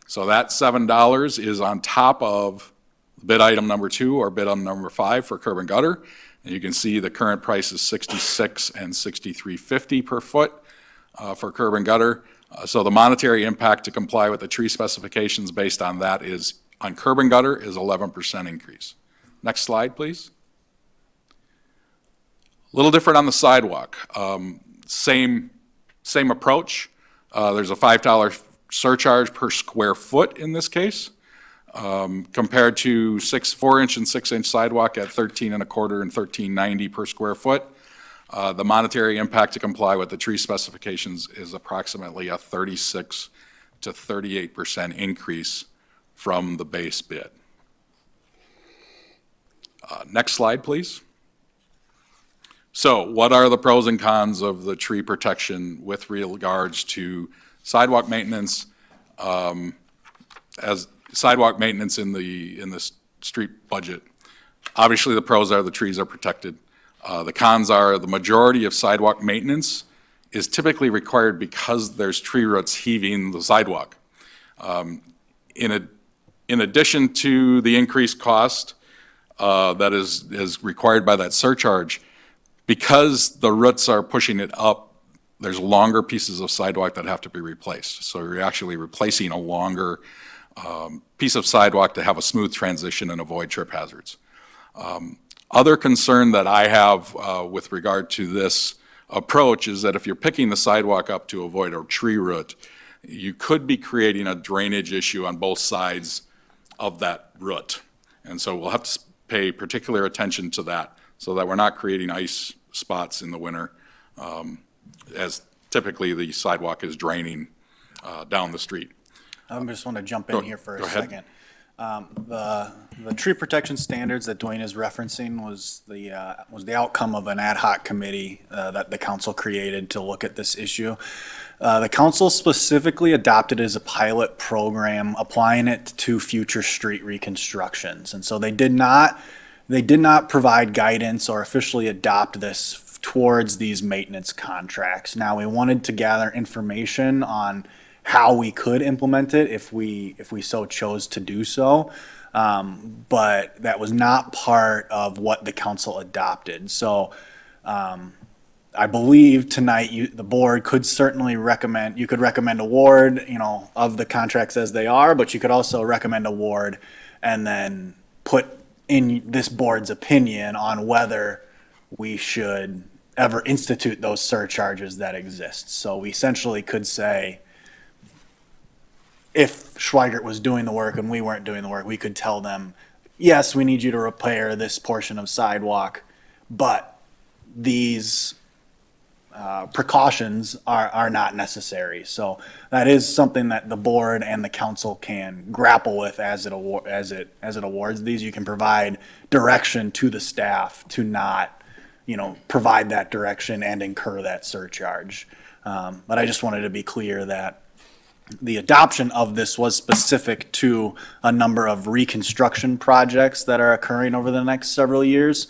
So that $7 is on top of bid item number 2 or bid item number 5 for curb and gutter. And you can see the current price is $66 and $63.50 per foot for curb and gutter. So the monetary impact to comply with the tree specifications based on that is, on curb and gutter, is 11% increase. Next slide, please. A little different on the sidewalk. Same approach. There's a $5 surcharge per square foot in this case, compared to 4-inch and 6-inch sidewalk at $13.25 and $13.90 per square foot. The monetary impact to comply with the tree specifications is approximately a 36 to 38% increase from the base bid. Next slide, please. So what are the pros and cons of the tree protection with regards to sidewalk maintenance? As sidewalk maintenance in the street budget, obviously the pros are the trees are protected. The cons are the majority of sidewalk maintenance is typically required because there's tree roots heaving the sidewalk. In addition to the increased cost that is required by that surcharge, because the roots are pushing it up, there's longer pieces of sidewalk that have to be replaced. So you're actually replacing a longer piece of sidewalk to have a smooth transition and avoid trip hazards. Other concern that I have with regard to this approach is that if you're picking the sidewalk up to avoid a tree root, you could be creating a drainage issue on both sides of that root. And so we'll have to pay particular attention to that so that we're not creating ice spots in the winter, as typically the sidewalk is draining down the street. I just want to jump in here for a Go ahead. second. The tree protection standards that Dwayne is referencing was the outcome of an ad hoc committee that the council created to look at this issue. The council specifically adopted it as a pilot program, applying it to future street reconstructions. And so they did not provide guidance or officially adopt this towards these maintenance contracts. Now, we wanted to gather information on how we could implement it if we so chose to do so. But that was not part of what the council adopted. So I believe tonight the board could certainly recommend award, of the contracts as they are, but you could also recommend award and then put in this board's opinion on whether we should ever institute those surcharges that exist. So we essentially could say, if Schweigert was doing the work and we weren't doing the work, we could tell them, yes, we need you to repair this portion of sidewalk, but these precautions are not necessary. So that is something that the board and the council can grapple with as it awards these. You can provide direction to the staff to not, provide that direction and incur that surcharge. But I just wanted to be clear that the adoption of this was specific to a number of reconstruction projects that are occurring over the next several years.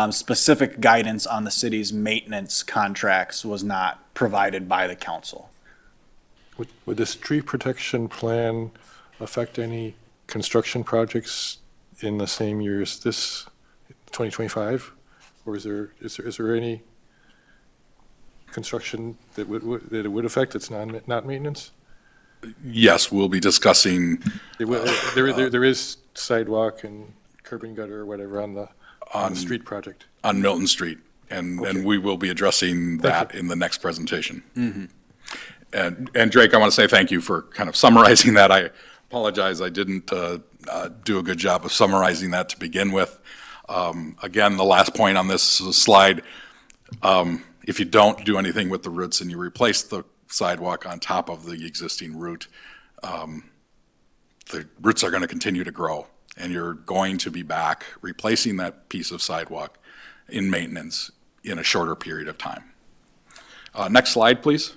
Specific guidance on the city's maintenance contracts was not provided by the council. Would this tree protection plan affect any construction projects in the same year as this, 2025? Or is there any? construction that that it would affect, that's not maintenance? Yes, we'll be discussing There is sidewalk and curb and gutter or whatever on the street project. on Milton Street, and we will be addressing that in the next presentation. And Drake, I want to say thank you for kind of summarizing that. I apologize, I didn't do a good job of summarizing that to begin with. Again, the last point on this slide, if you don't do anything with the roots and you replace the sidewalk on top of the existing root, the roots are going to continue to grow, and you're going to be back replacing that piece of sidewalk in maintenance in a shorter period of time. Next slide, please.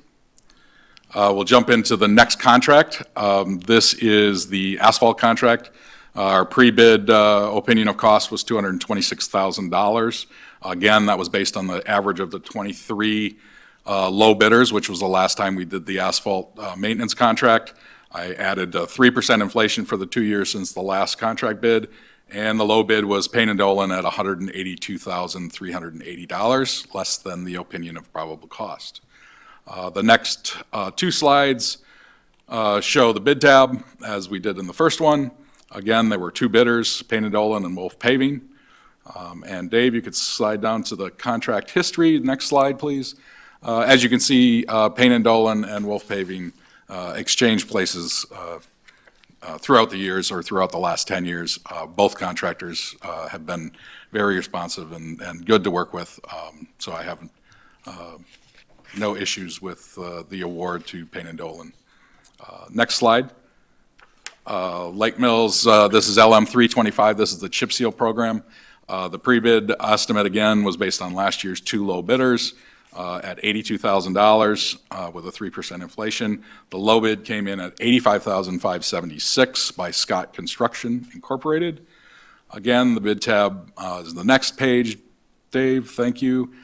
We'll jump into the next contract. This is the asphalt contract. Our pre-bid opinion of cost was $226,000. Again, that was based on the average of the 23 low bidders, which was the last time we did the asphalt maintenance contract. I added 3% inflation for the 2 years since the last contract bid, and the low bid was Payne and Dolan at $182,380, less than the opinion of probable cost. The next two slides show the bid tab, as we did in the first one. Again, there were two bidders, Payne and Dolan and Wolf Paving. And Dave, you could slide down to the contract history. Next slide, please. As you can see, Payne and Dolan and Wolf Paving exchanged places throughout the years, or throughout the last 10 years. Both contractors have been very responsive and good to work with, so I have no issues with the award to Payne and Dolan. Next slide. Lake Mills, this is LM 325, this is the chip seal program. The pre-bid estimate, again, was based on last year's two low bidders at $82,000 with a 3% inflation. The low bid came in at $85,576 by Scott Construction Incorporated. Again, the bid tab is the next page. Dave, thank you.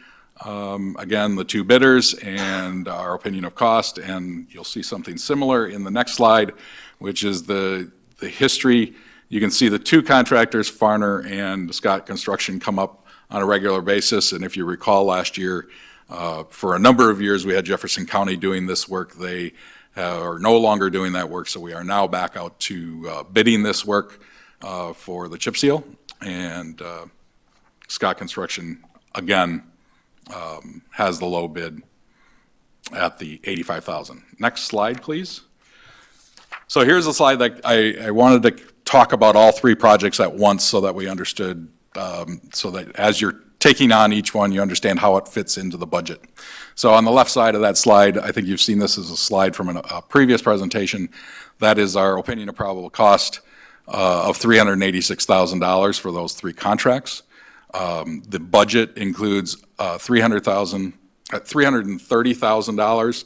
Again, the two bidders and our opinion of cost, and you'll see something similar in the next slide, which is the history. You can see the two contractors, Farner and Scott Construction, come up on a regular basis, and if you recall last year, for a number of years, we had Jefferson County doing this work. They are no longer doing that work, so we are now back out to bidding this work for the chip seal, and Scott Construction, again, has the low bid at the $85,000. Next slide, please. So here's a slide that I wanted to talk about all three projects at once so that we understood, so that as you're taking on each one, you understand how it fits into the budget. So on the left side of that slide, I think you've seen this as a slide from a previous presentation. That is our opinion of probable cost of $386,000 for those three contracts. The budget includes $330,000.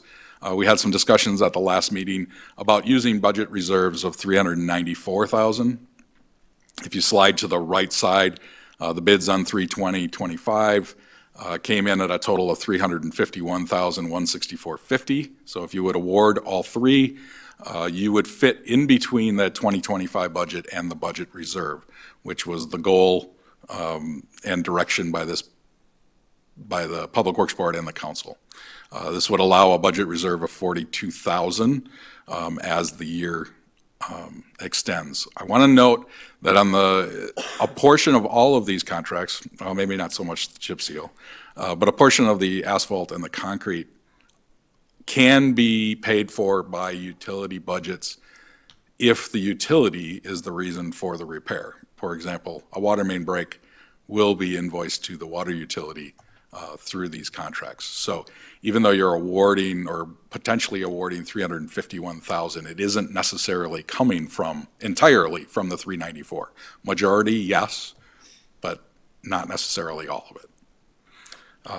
We had some discussions at the last meeting about using budget reserves of $394,000. If you slide to the right side, the bids on 32025 came in at a total of $351,164.50. So if you would award all three, you would fit in between that 2025 budget and the budget reserve, which was the goal and direction by the Public Works Board and the council. This would allow a budget reserve of $42,000 as the year extends. I want to note that on a portion of all of these contracts, well, maybe not so much the chip seal, but a portion of the asphalt and the concrete can be paid for by utility budgets if the utility is the reason for the repair. For example, a water main break will be invoiced to the water utility through these contracts. So even though you're awarding or potentially awarding $351,000, it isn't necessarily coming entirely from the 394. Majority, yes, but not necessarily all of it.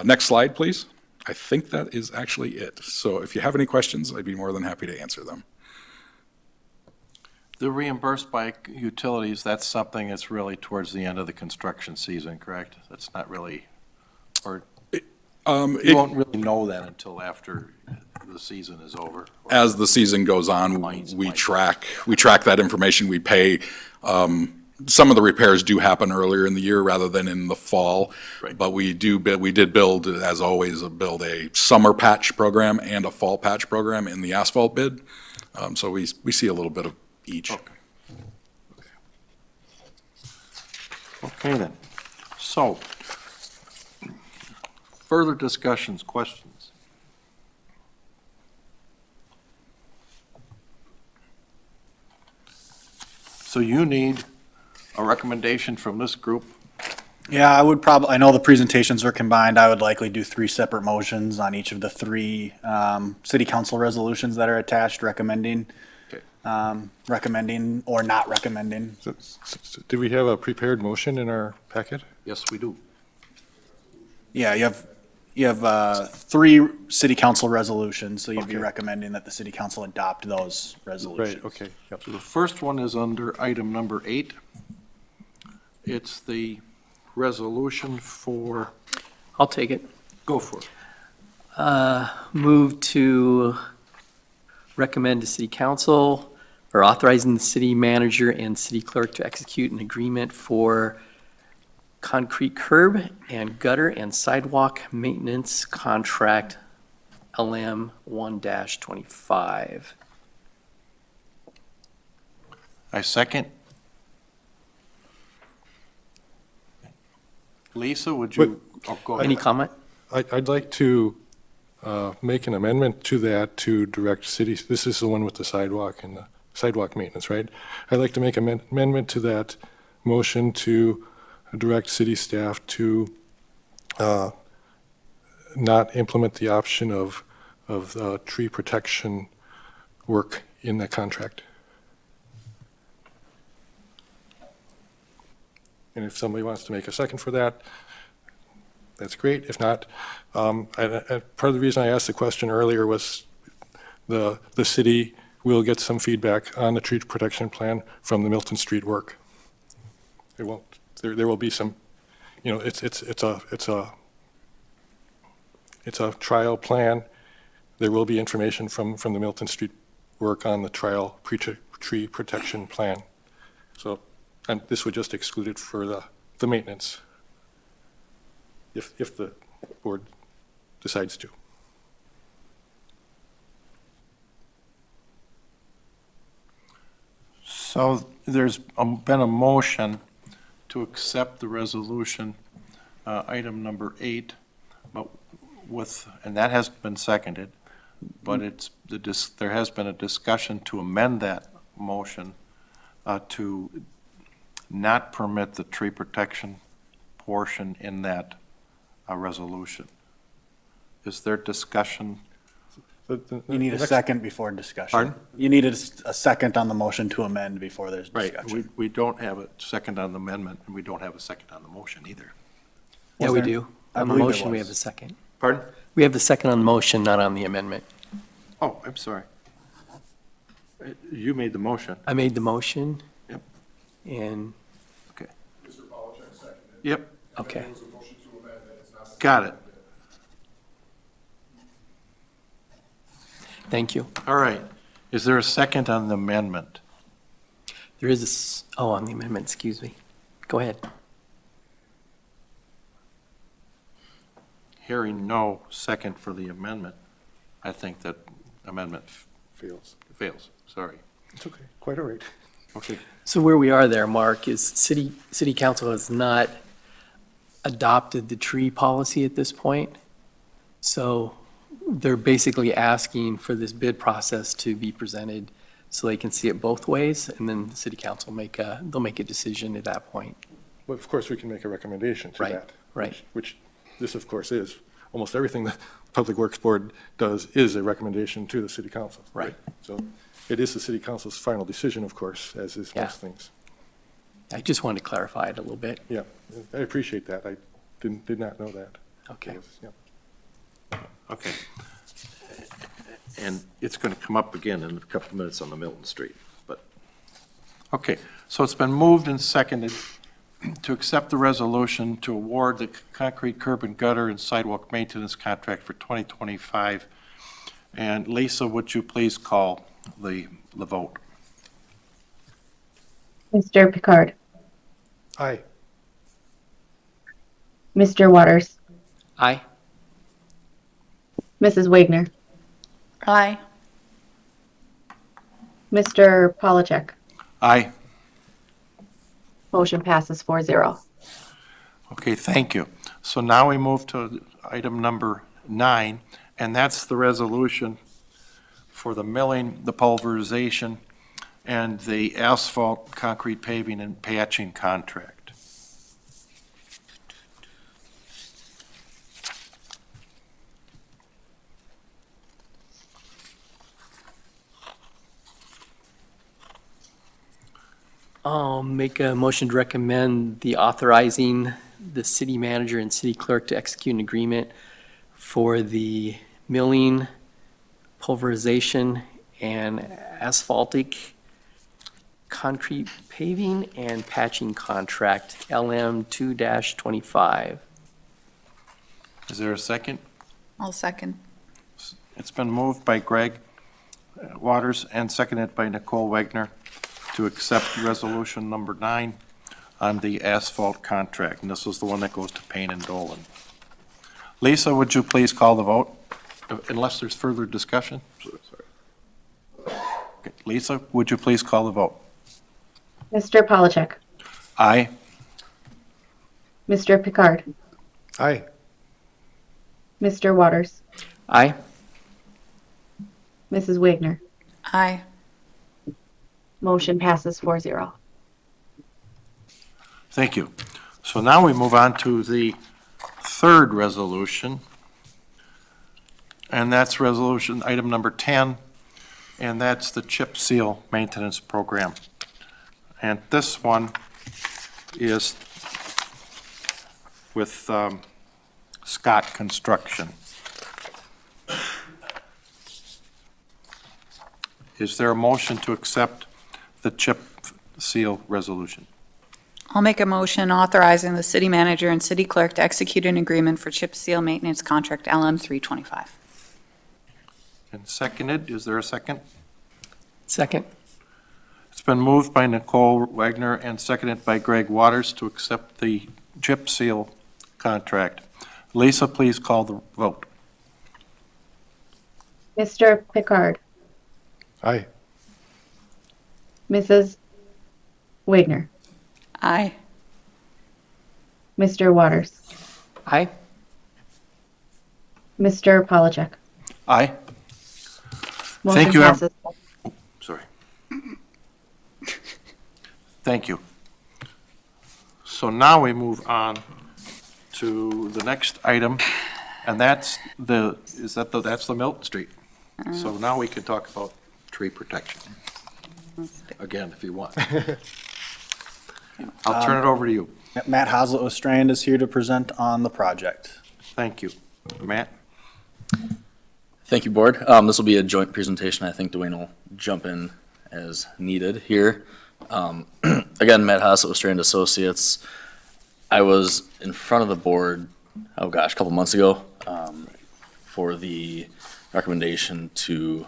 Next slide, please. I think that is actually it. So if you have any questions, I'd be more than happy to answer them. The reimbursed by utilities, that's something that's really towards the end of the construction season, correct? That's not really, or you won't really know that until after the season is over. As the season goes on, we track that information. We pay some of the repairs do happen earlier in the year rather than in the fall. But we did build, as always, build a summer patch program and a fall patch program in the asphalt bid. So we see a little bit of each. Okay then. So, further discussions, questions? So you need a recommendation from this group. Yeah, I would probably, I know the presentations are combined. I would likely do 3 separate motions on each of the 3 city council resolutions that are attached, recommending, recommending or not recommending. Do we have a prepared motion in our packet? Yes, we do. Yeah, you have 3 city council resolutions, so you'd be Okay. recommending that the city council adopt those resolutions. Right, okay, yep. So the first one is under item number 8. It's the resolution for, I'll take it. go for it. Move to recommend to city council or authorizing the city manager and city clerk to execute an agreement for concrete curb and gutter and sidewalk maintenance contract LM 1-25. I second. Lisa, would you, oh, go Any ahead. comment? I'd like to make an amendment to that to direct cities, this is the one with the sidewalk and the sidewalk maintenance, right? I'd like to make an amendment to that motion to direct city staff to not implement the option of tree protection work in that contract. And if somebody wants to make a second for that, that's great. If not, part of the reason I asked the question earlier was the city will get some feedback on the tree protection plan from the Milton Street work. It won't, there will be some, you know, it's a trial plan. There will be information from the Milton Street work on the trial tree protection plan. So, and this would just exclude it for the maintenance, if the board decides to. So there's been a motion to accept the resolution, item number 8, but with, and that has been seconded, but it's, there has been a discussion to amend that motion to not permit the tree protection portion in that resolution. Is there discussion? You need a second before discussion. Pardon? You need a second on the motion to amend before there's Right, discussion. we don't have a second on the amendment, and we don't have a second on the motion either. Yeah, Was we there? do. I On the believe there motion, we was. have a second. Pardon? We have the second on the motion, not on the amendment. Oh, I'm sorry. You made the motion. I made the motion. Yep. And, Yep, okay. got it. Thank you. All right. Is there a second on the amendment? There is a, oh, on the amendment, excuse me. Go ahead. Hearing no second for the amendment, I think that amendment fails, sorry. It's okay, quite all right. Okay, So where we are there, Mark, is city council has not adopted the tree policy at this point. So they're basically asking for this bid process to be presented so they can see it both ways, and then the city council they'll make a decision at that point. Well, of course, we can make a recommendation to Right, that. right. Which this, of course, is. Almost everything the Public Works Board does is a recommendation to the city council. Right. So it is the city council's final decision, of course, as is Yeah. most things. I just wanted to clarify it a little bit. Yeah, I appreciate that. I did not know that. Okay. Yeah. okay. And it's going to come up again in a couple of minutes on the Milton Street, but, okay. So it's been moved and seconded to accept the resolution to award the concrete curb and gutter and sidewalk maintenance contract for 2025. And Lisa, would you please call the vote? Mr. Picard, Aye. Mr. Waters, Aye. Mrs. Wagner, Aye. Mr. Polachek. Aye. Motion passes 4-0. Okay, thank you. So now we move to item number 9, and that's the resolution for the milling, the pulverization, and the asphalt, concrete paving, and patching contract. I'll make a motion to recommend the authorizing the city manager and city clerk to execute an agreement for the milling, pulverization, and asphaltic concrete paving and patching contract, LM 2-25. Is there a second? I'll second. It's been moved by Greg Waters and seconded by Nicole Wagner to accept resolution number 9 on the asphalt contract, and this was the one that goes to Payne and Dolan. Lisa, would you please call the vote, unless there's further discussion? Okay, Lisa, would you please call the vote? Mr. Polachek, Aye. Mr. Picard, Aye. Mr. Waters, Aye. Mrs. Wagner. Aye. Motion passes 4-0. Thank you. So now we move on to the third resolution, and that's resolution item number 10, and that's the chip seal maintenance program. And this one is with Scott Construction. Is there a motion to accept the chip seal resolution? I'll make a motion authorizing the city manager and city clerk to execute an agreement for chip seal maintenance contract LM 325. And seconded, is there a second? Second. It's been moved by Nicole Wagner and seconded by Greg Waters to accept the chip seal contract. Lisa, please call the vote. Mr. Picard, Aye. Mrs. Wagner, Aye. Mr. Waters, Aye. Mr. Polachek. Aye. Motion Thank you, Em. passes. Sorry. Thank you. So now we move on to the next item, and that's that's the Milton Street. So now we can talk about tree protection. Again, if you want. I'll turn it over to you. Matt Haslett with Strand is here to present on the project. Thank you. Matt? Thank you, Board. This will be a joint presentation. I think Dwayne will jump in as needed here. Again, Matt Hassett with Strand Associates. I was in front of the board, a couple months ago, for the recommendation to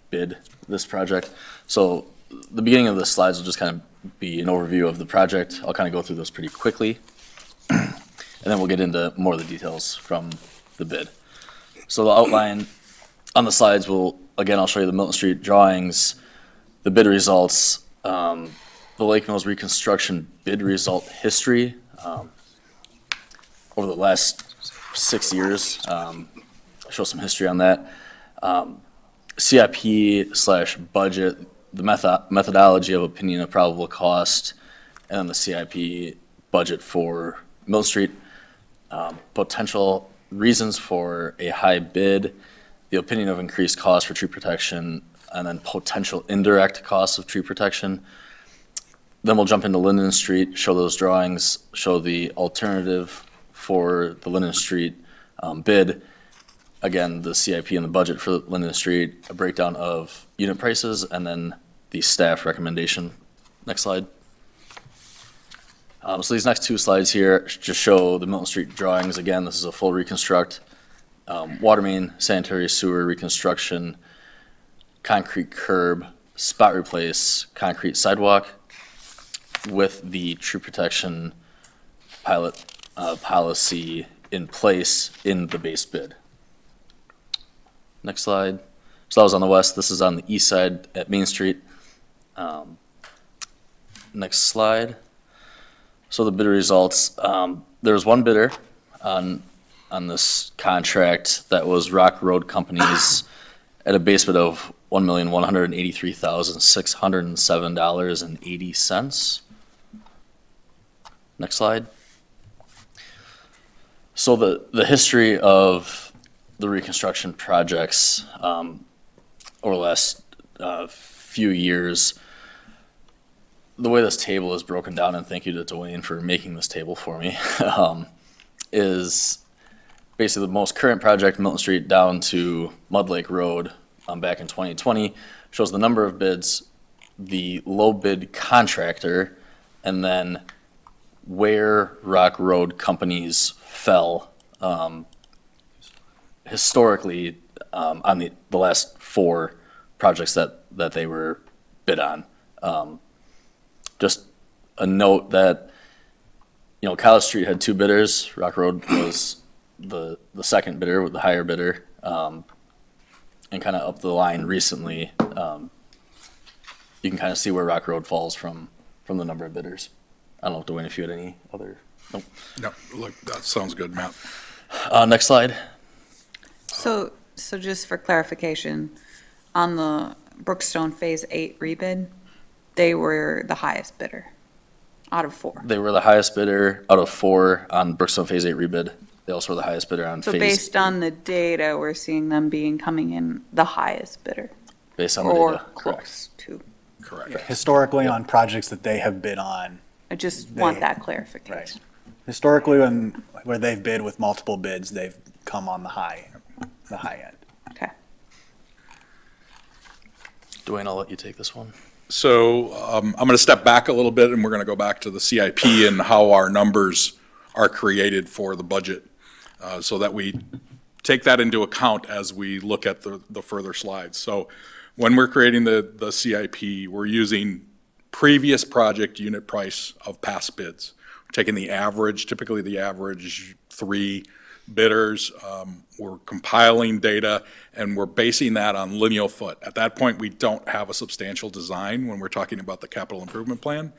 bid this project. So the beginning of the slides will just kind of be an overview of the project. I'll kind of go through those pretty quickly, and then we'll get into more of the details from the bid. So the outline on the slides I'll show you the Milton Street drawings, the bid results, the Lake Mills Reconstruction bid result history over the last 6 years. Show some history on that. CIP/budget, the methodology of opinion of probable cost, and then the CIP budget for Milton Street, potential reasons for a high bid, the opinion of increased cost for tree protection, and then potential indirect costs of tree protection. Then we'll jump into Linden Street, show those drawings, show the alternative for the Linden Street bid. Again, the CIP and the budget for Linden Street, a breakdown of unit prices, and then the staff recommendation. Next slide. So these next two slides here just show the Milton Street drawings. Again, this is a full reconstruct, water main, sanitary sewer reconstruction, concrete curb, spot replace, concrete sidewalk. with the tree protection pilot policy in place in the base bid. Next slide. So that was on the west. This is on the east side at Main Street. Next slide. So the bid results. There was one bidder on this contract that was Rock Road Companies at a base bid of $1,183,607.80. Next slide. So the history of the reconstruction projects over the last few years, the way this table is broken down, and thank you to Dwayne for making this table for me, is basically the most current project, Milton Street down to Mud Lake Road, back in 2020, shows the number of bids, the low bid contractor, and then where Rock Road Companies fell historically on the last 4 projects that they were bid on. Just a note that, College Street had 2 bidders. Rock Road was the second bidder, with the higher bidder. And kind of up the line recently, you can kind of see where Rock Road falls from the number of bidders. I don't know, Dwayne, if you had any other. Nope. No, look, that sounds good, Matt. Next slide. So just for clarification, on the Brookstone Phase 8 rebid, they were the highest bidder out of 4. They were the highest bidder out of 4 on Brookstone Phase 8 rebid. They also were the highest bidder on So Phase. based on the data, we're seeing them coming in the highest bidder, Based on the or data, correct. close to. Correct. Historically, on projects that they have bid on, I just want They- that clarification. historically, where they've bid with multiple bids, they've come on the high end. Okay. Dwayne, I'll let you take this one. So I'm going to step back a little bit, and we're going to go back to the CIP and how our numbers are created for the budget, so that we take that into account as we look at the further slides. So when we're creating the CIP, we're using previous project unit price of past bids. We're taking the average, typically the average 3 bidders. We're compiling data, and we're basing that on lineal foot. At that point, we don't have a substantial design when we're talking about the capital improvement plan.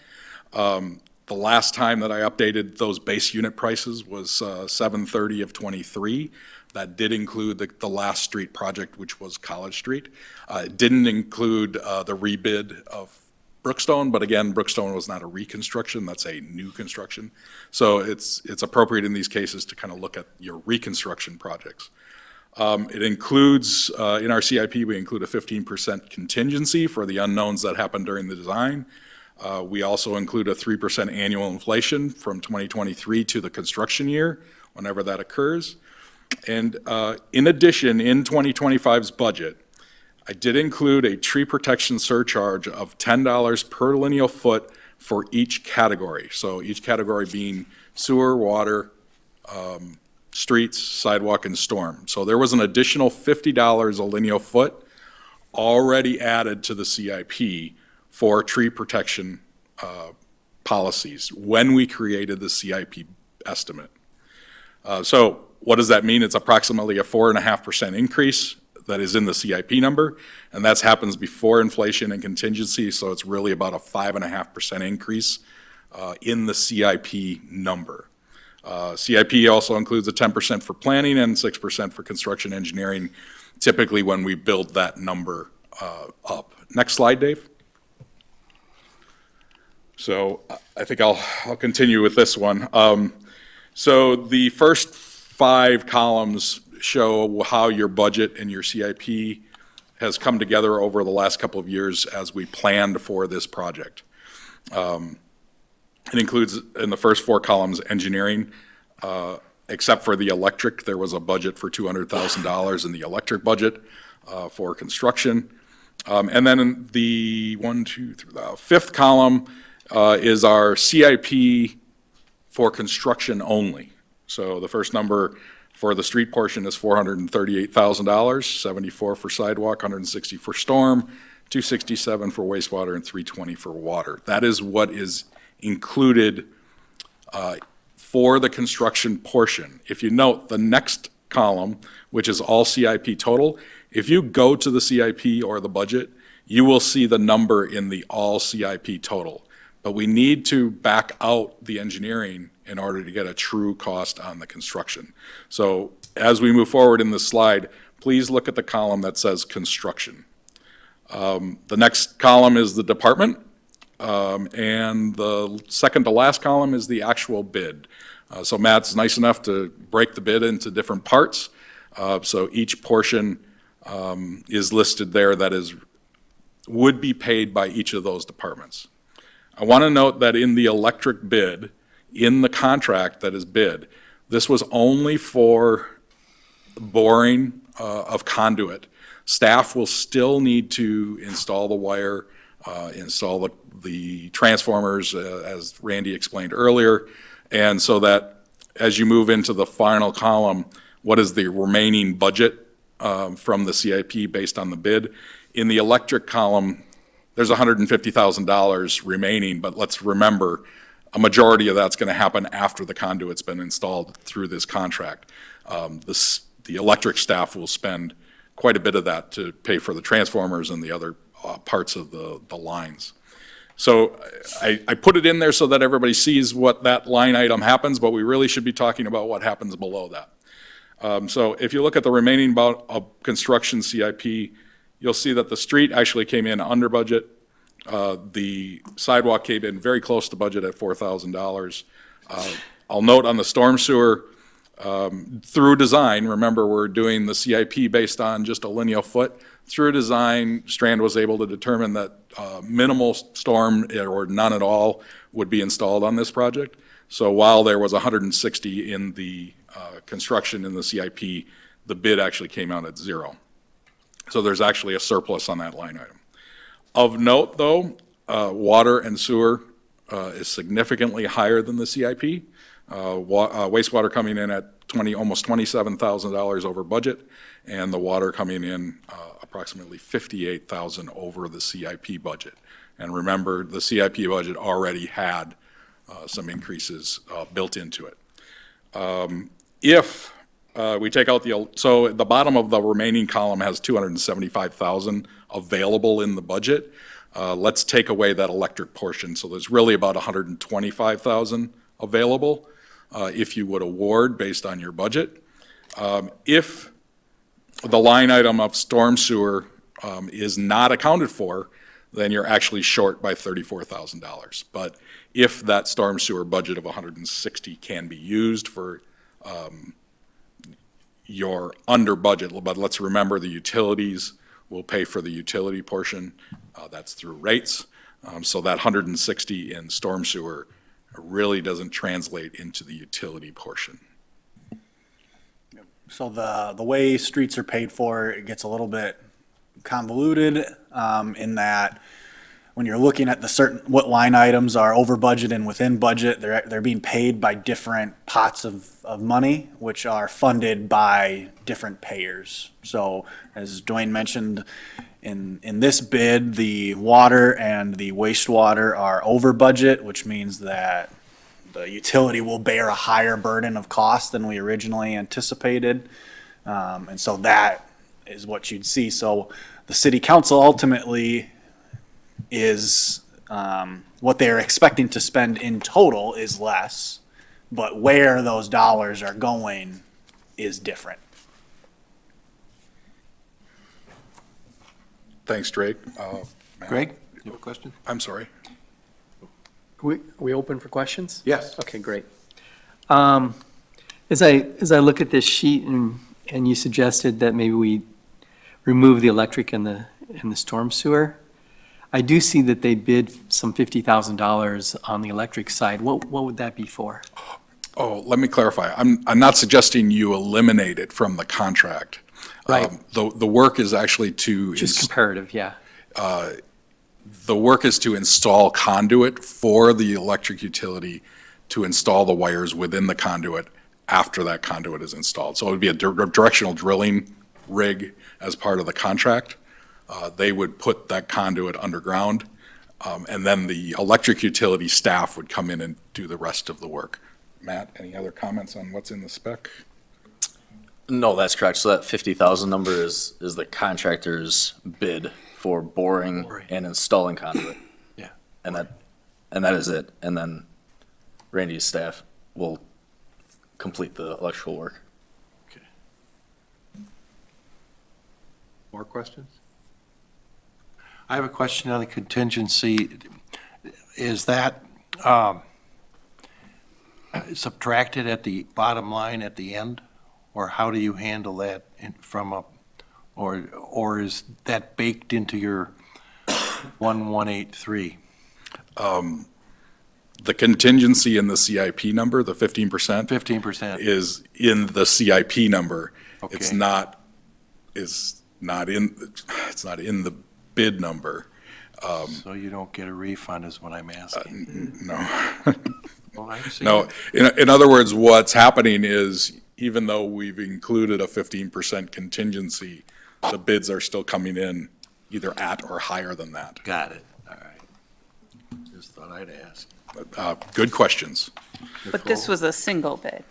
The last time that I updated those base unit prices was 7/30 of '23. That did include the last street project, which was College Street. It didn't include the rebid of Brookstone, but again, Brookstone was not a reconstruction, that's a new construction. So it's appropriate in these cases to kind of look at your reconstruction projects. It includes, in our CIP, we include a 15% contingency for the unknowns that happen during the design. We also include a 3% annual inflation from 2023 to the construction year, whenever that occurs. And in addition, in 2025's budget, I did include a tree protection surcharge of $10 per lineal foot for each category. So each category being sewer, water, streets, sidewalk, and storm. So there was an additional $50 a lineal foot already added to the CIP for tree protection policies when we created the CIP estimate. So what does that mean? It's approximately a 4.5% increase that is in the CIP number, and that happens before inflation and contingency, so it's really about a 5.5% increase in the CIP number. CIP also includes a 10% for planning and 6% for construction engineering, typically when we build that number up. Next slide, Dave. So I think I'll continue with this one. So the first 5 columns show how your budget and your CIP has come together over the last couple of years as we planned for this project. It includes, in the first 4 columns, engineering, except for the electric. There was a budget for $200,000 in the electric budget for construction. And then in the 5th column is our CIP for construction only. So the first number for the street portion is $438,000, 74 for sidewalk, 160 for storm, 267 for wastewater, and 320 for water. That is what is included for the construction portion. If you note, the next column, which is all CIP total, if you go to the CIP or the budget, you will see the number in the all CIP total. But we need to back out the engineering in order to get a true cost on the construction. So as we move forward in this slide, please look at the column that says construction. The next column is the department, and the second to last column is the actual bid. So Matt's nice enough to break the bid into different parts. So each portion is listed there that would be paid by each of those departments. I want to note that in the electric bid, in the contract that is bid, this was only for boring of conduit. Staff will still need to install the wire, install the transformers, as Randy explained earlier, and so that as you move into the final column, what is the remaining budget from the CIP based on the bid? In the electric column, there's $150,000 remaining, but let's remember, a majority of that's going to happen after the conduit's been installed through this contract. The electric staff will spend quite a bit of that to pay for the transformers and the other parts of the lines. So I put it in there so that everybody sees what that line item happens, but we really should be talking about what happens below that. So if you look at the remaining amount of construction CIP, you'll see that the street actually came in under budget. The sidewalk came in very close to budget at $4,000. I'll note on the storm sewer, through design, remember we're doing the CIP based on just a linear foot. Through design, Strand was able to determine that minimal storm or none at all would be installed on this project. So while there was 160 in the construction in the CIP, the bid actually came out at 0. So there's actually a surplus on that line item. Of note, though, water and sewer is significantly higher than the CIP. Wastewater coming in at almost $27,000 over budget, and the water coming in approximately $58,000 over the CIP budget. And remember, the CIP budget already had some increases built into it. If we take out so the bottom of the remaining column has $275,000 available in the budget. Let's take away that electric portion. So there's really about $125,000 available if you would award based on your budget. If the line item of storm sewer is not accounted for, then you're actually short by $34,000. But if that storm sewer budget of 160 can be used for your under budget, but let's remember the utilities will pay for the utility portion. That's through rates. So that 160 in storm sewer really doesn't translate into the utility portion. So the way streets are paid for, it gets a little bit convoluted in that when you're looking at what line items are over budget and within budget, they're being paid by different pots of money, which are funded by different payers. So as Dwayne mentioned, in this bid, the water and the wastewater are over budget, which means that the utility will bear a higher burden of cost than we originally anticipated. And so that is what you'd see. So the city council ultimately is what they're expecting to spend in total is less, but where those dollars are going is different. Thanks, Drake. Greg, you have a question? I'm sorry. We open for questions? Yes. Okay, great. As I look at this sheet and you suggested that maybe we remove the electric and the storm sewer, I do see that they bid some $50,000 on the electric side. What would that be for? Oh, let me clarify. I'm not suggesting you eliminate it from the contract. Right. The work is actually to. Just comparative, yeah. The work is to install conduit for the electric utility to install the wires within the conduit after that conduit is installed. So it would be a directional drilling rig as part of the contract. They would put that conduit underground. And then the electric utility staff would come in and do the rest of the work. Matt, any other comments on what's in the spec? No, that's correct. So that 50,000 number is the contractor's bid for boring and installing conduit. Yeah. And that is it. And then Randy's staff will complete the electrical work. More questions? I have a question on the contingency. Is that subtracted at the bottom line at the end? Or how do you handle that or is that baked into your 1183? The contingency in the CIP number, the 15%, 15%? is in the CIP number. Okay. It's not in the bid number. So you don't get a refund is what I'm asking. No. Well, I see. No, in other words, what's happening is, even though we've included a 15% contingency, the bids are still coming in either at or higher than that. Got it. All right. Just thought I'd ask. Good questions. But this was a single bid.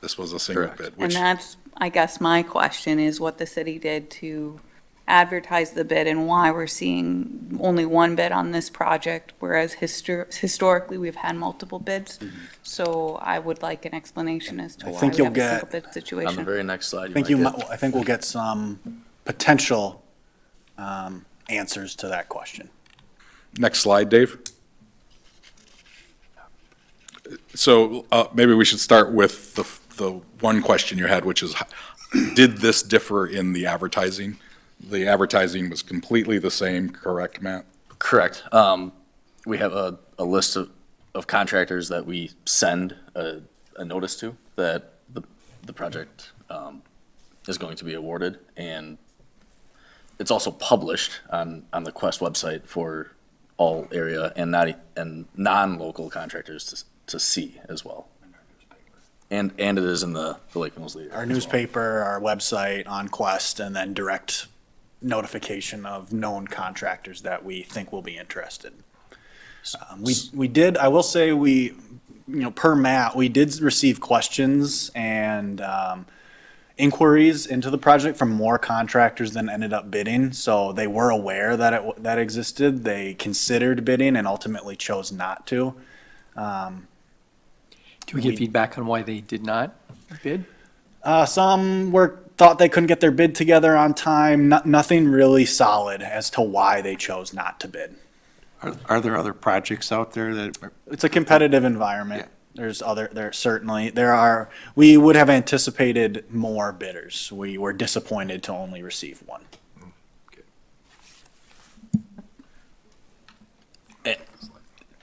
This was a single Correct. bid, And which, that's, I guess, my question is what the city did to advertise the bid and why we're seeing only one bid on this project, whereas historically, we've had multiple bids. So I would like an explanation as to I why think we you'll have a get- single bid On the situation. very next slide, I think we'll get some potential answers to that question. next slide, Dave. So maybe we should start with the one question you had, which is, did this differ in the advertising? The advertising was completely the same, correct, Matt? Correct. We have a list of contractors that we send a notice to that the project is going to be awarded, and it's also published on the Quest website for all area and non-local contractors to see as well. And it is in the Lake Mills Leader. Our as well. newspaper, our website, on Quest, and then direct notification of known contractors that we think will be interested. We did, I will say, per Matt, we did receive questions and inquiries into the project from more contractors than ended up bidding. So they were aware that that existed. They considered bidding and ultimately chose not to. Do we get feedback on why they did not bid? Some thought they couldn't get their bid together on time. Nothing really solid as to why they chose not to bid. Are there other projects out there that, It's a competitive environment. We would have anticipated more bidders. We were disappointed to only receive one.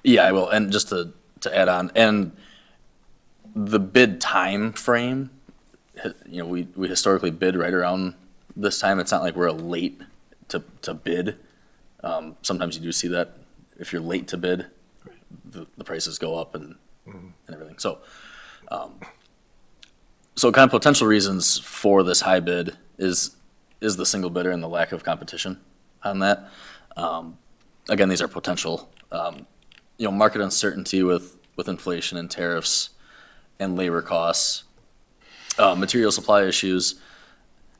Yeah, I will. And just to add on, and the bid time frame, we historically bid right around this time. It's not like we're late to bid. Sometimes you do see that if you're late to bid, the prices go up and everything. So, kind of potential reasons for this high bid is the single bidder and the lack of competition on that. Again, these are potential, market uncertainty with inflation and tariffs and labor costs, material supply issues,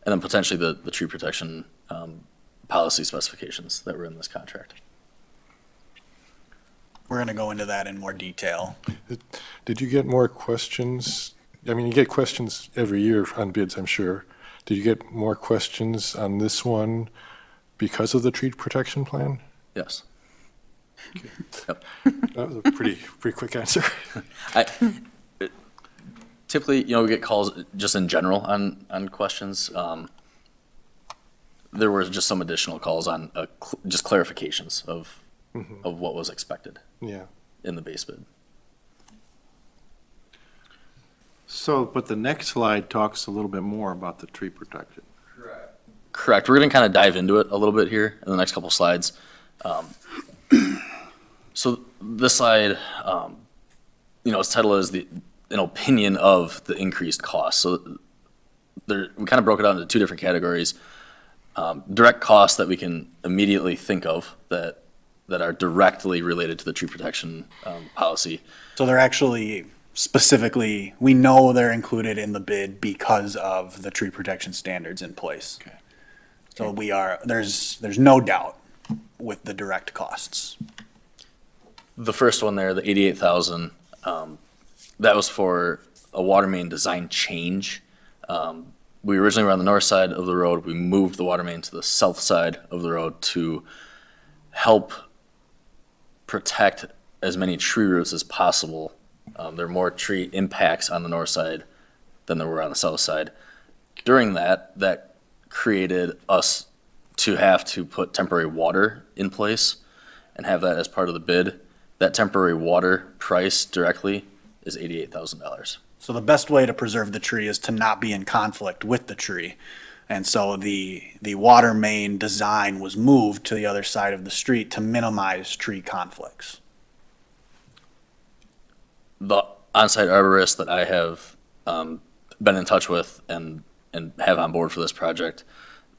and then potentially the tree protection policy specifications that were in this contract. We're going to go into that in more detail. Did you get more questions? I mean, you get questions every year on bids, I'm sure. Did you get more questions on this one because of the tree protection plan? Yes. That was a pretty quick answer. Typically, we get calls just in general on questions. There were just some additional calls on just clarifications of what was expected Yeah. in the base bid. so, but the next slide talks a little bit more about the tree protection. Correct. We're going to kind of dive into it a little bit here in the next couple slides. So this slide, its title is an opinion of the increased cost. So we kind of broke it out into two different categories. Direct costs that we can immediately think of that that are directly related to the tree protection policy. So they're actually specifically, we know they're included in the bid because of the tree protection standards in place. Okay. So there's no doubt with the direct costs. The first one there, the 88,000, that was for a water main design change. We originally were on the north side of the road. We moved the water main to the south side of the road to help protect as many tree roots as possible. There are more tree impacts on the north side than there were on the south side. During that created us to have to put temporary water in place and have that as part of the bid. That temporary water price directly is $88,000. So the best way to preserve the tree is to not be in conflict with the tree. And so the water main design was moved to the other side of the street to minimize tree conflicts. The on-site arborist that I have been in touch with and have on board for this project,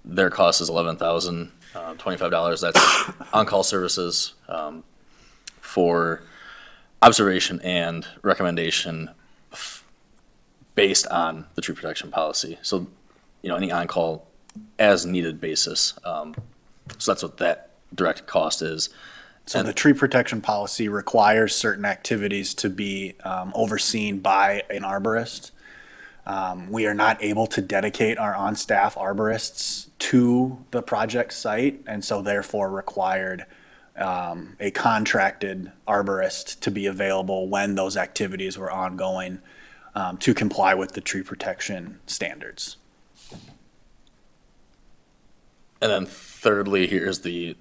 their cost is $11,025. That's on-call services for observation and recommendation based on the tree protection policy. So, any on-call as needed basis. So that's what that direct cost is. So the tree protection policy requires certain activities to be overseen by an arborist. We are not able to dedicate our on-staff arborists to the project site, and so therefore required a contracted arborist to be available when those activities were ongoing to comply with the tree protection standards. And then thirdly, here's the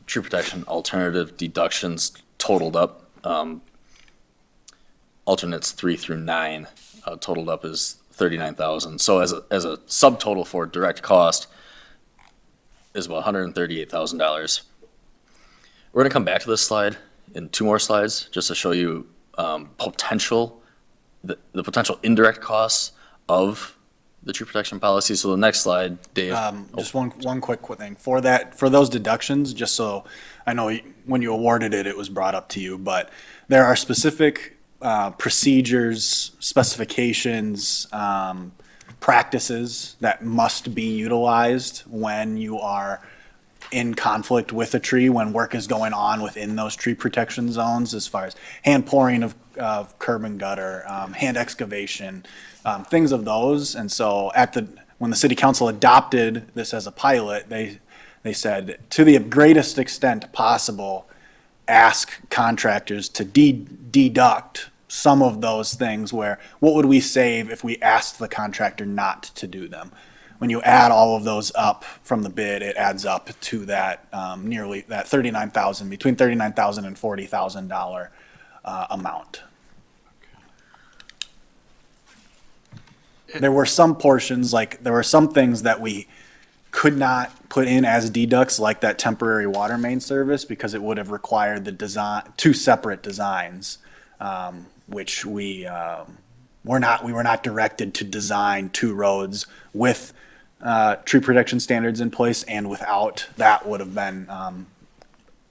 tree protection alternative deductions totaled up. Alternates 3 through 9 totaled up is $39,000. So as a subtotal for direct cost is about $138,000. We're gonna come back to this slide in 2 more slides, just to show you the potential indirect costs of the tree protection policy. So the next slide, Dave. Just one quick thing for those deductions, just so I know when you awarded it, it was brought up to you, but there are specific procedures, specifications, practices that must be utilized when you are in conflict with a tree, when work is going on within those tree protection zones, as far as hand pouring of curb and gutter, hand excavation, things of those. And so when the city council adopted this as a pilot, they said, to the greatest extent possible, ask contractors to deduct some of those things where, what would we save if we asked the contractor not to do them? When you add all of those up from the bid, it adds up to that nearly that $39,000, between $39,000 and $40,000 amount. There were some portions, there were some things that we could not put in as deducts, like that temporary water main service, because it would have required the design, 2 separate designs, which we were not directed to design 2 roads with tree protection standards in place, and without that would have been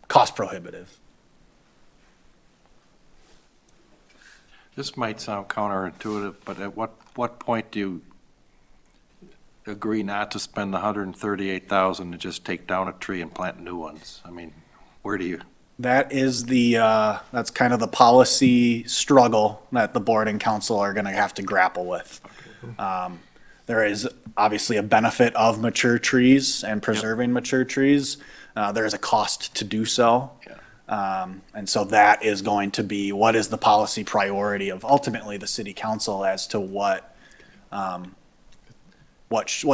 cost prohibitive. This might sound counterintuitive, but at what point do you agree not to spend the $138,000 and just take down a tree and plant new ones? I mean, where do you? That is that's kind of the policy struggle that the board and council are gonna have to grapple with. There is obviously a benefit of mature trees and preserving mature trees. There is a cost to do so. And so that is going to be, what is the policy priority of ultimately the city council as to what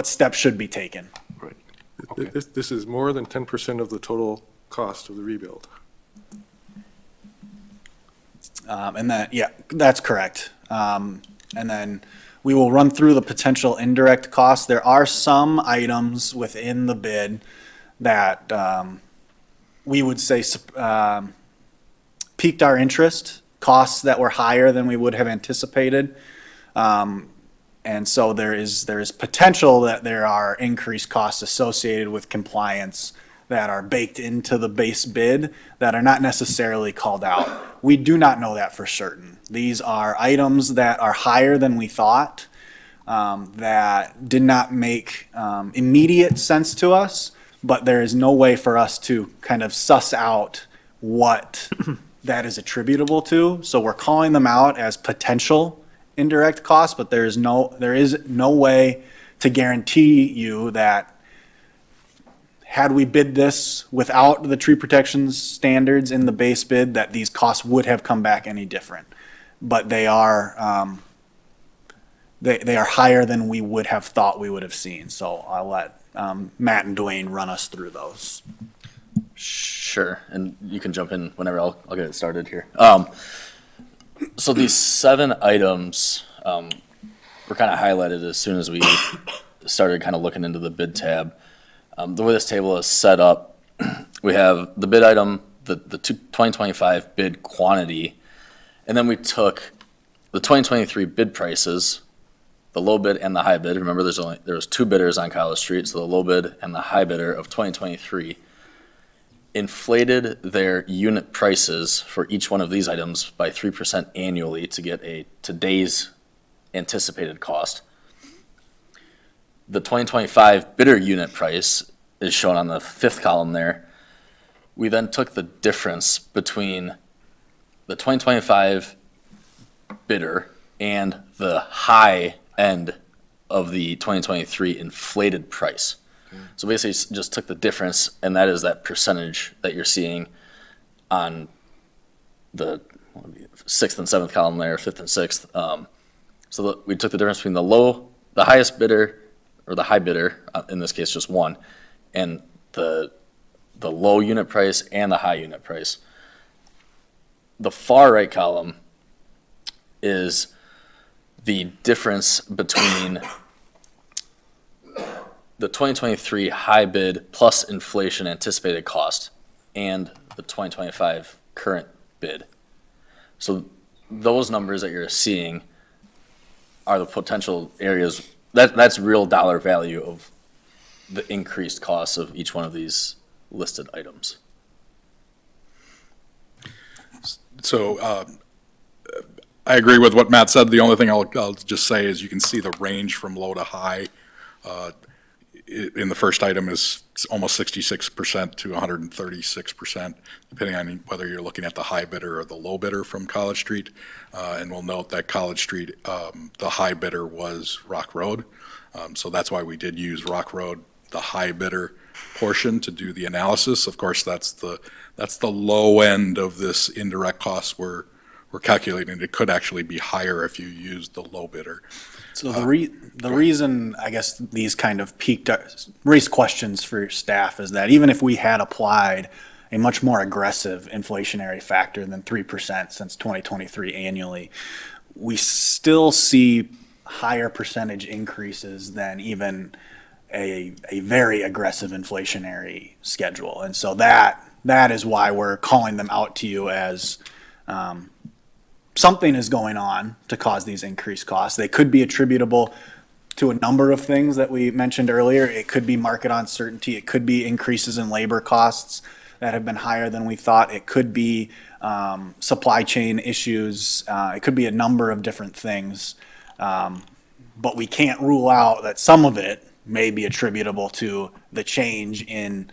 steps should be taken. Right. Okay. This is more than 10% of the total cost of the rebuild. And then, yeah, that's correct. And then we will run through the potential indirect costs. There are some items within the bid that we would say piqued our interest, costs that were higher than we would have anticipated. And so there is potential that there are increased costs associated with compliance that are baked into the base bid that are not necessarily called out. We do not know that for certain. These are items that are higher than we thought, that did not make immediate sense to us, but there is no way for us to kind of suss out what that is attributable to. So we're calling them out as potential indirect costs, but there is no way to guarantee you that had we bid this without the tree protection standards in the base bid, that these costs would have come back any different. But they are higher than we would have thought we would have seen. So I'll let Matt and Dwayne run us through those. Sure, and you can jump in whenever. I'll get it started here. So these 7 items were kind of highlighted as soon as we started kind of looking into the bid tab. The way this table is set up, we have the bid item, the 2025 bid quantity, and then we took the 2023 bid prices, the low bid and the high bid. Remember, there was 2 bidders on College Street, so the low bid and the high bidder of 2023 inflated their unit prices for each one of these items by 3% annually to get today's anticipated cost. The 2025 bidder unit price is shown on the 5th column there. We then took the difference between the 2025 bidder and the high end of the 2023 inflated price. So basically, just took the difference, and that is that percentage that you're seeing on the 6th and 7th column there, 5th and 6th. We took the difference between the highest bidder, or the high bidder, in this case just one, and the low unit price and the high unit price. The far right column is the difference between the 2023 high bid plus inflation anticipated cost and the 2025 current bid. So those numbers that you're seeing are the potential areas, that's real dollar value of the increased costs of each one of these listed items. So I agree with what Matt said. The only thing I'll just say is you can see the range from low to high. In the first item is almost 66% to 136%, depending on whether you're looking at the high bidder or the low bidder from College Street. And we'll note that College Street, the high bidder was Rock Road. So that's why we did use Rock Road, the high bidder portion, to do the analysis. Of course, that's the low end of this indirect costs we're calculating. It could actually be higher if you use the low bidder. So the reason, I guess, these kind of raised questions for your staff is that even if we had applied a much more aggressive inflationary factor than 3% since 2023 annually, we still see higher percentage increases than even a very aggressive inflationary schedule. And so that is why we're calling them out to you as something is going on to cause these increased costs. They could be attributable to a number of things that we mentioned earlier. It could be market uncertainty. It could be increases in labor costs that have been higher than we thought. It could be supply chain issues. It could be a number of different things. But we can't rule out that some of it may be attributable to the change in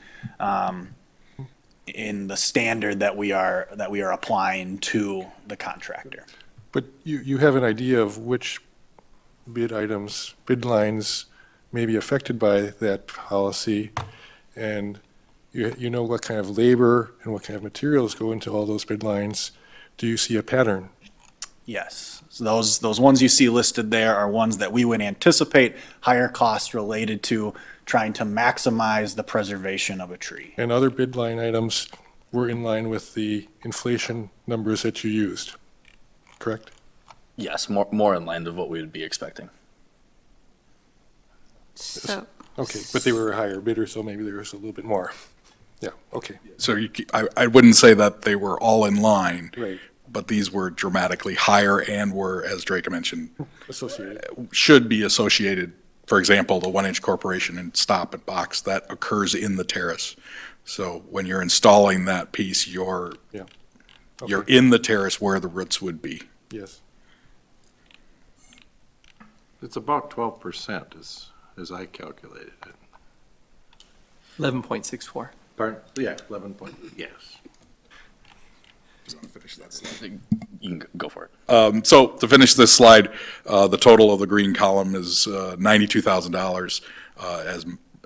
the standard that we are applying to the contractor. But you have an idea of which bid lines may be affected by that policy, and you know what kind of labor and what kind of materials go into all those bid lines. Do you see a pattern? Yes. So those ones you see listed there are ones that we would anticipate higher costs related to trying to maximize the preservation of a tree. And other bid line items were in line with the inflation numbers that you used, correct? Yes, more in line with what we would be expecting. So, Okay, but they were a higher bidder, so maybe there was a little bit more. Yeah, okay. So I wouldn't say that they were all in line, Right. but these were dramatically higher and were, as Drake mentioned, Associated. should be associated. For example, the 1-inch corporation and stop and box, that occurs in the terrace. So when you're installing that piece, you're Okay. in the terrace where the roots would be. Yes. It's about 12% as I calculated it. 11.64. Pardon? Yeah, 11 point, yes. You can go for it. So to finish this slide, the total of the green column is $92,000.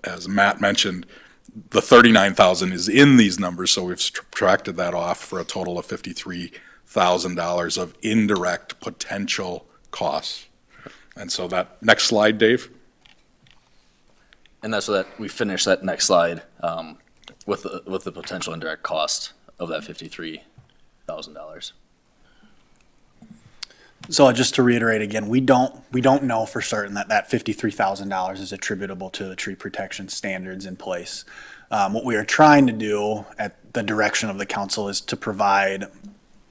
As Matt mentioned, the $39,000 is in these numbers, so we've subtracted that off for a total of $53,000 of indirect potential costs. And so that, next slide, Dave. And that's so that we finish that next slide with the potential indirect cost of that $53,000. So just to reiterate again, we don't know for certain that $53,000 is attributable to the tree protection standards in place. What we are trying to do at the direction of the council is to provide,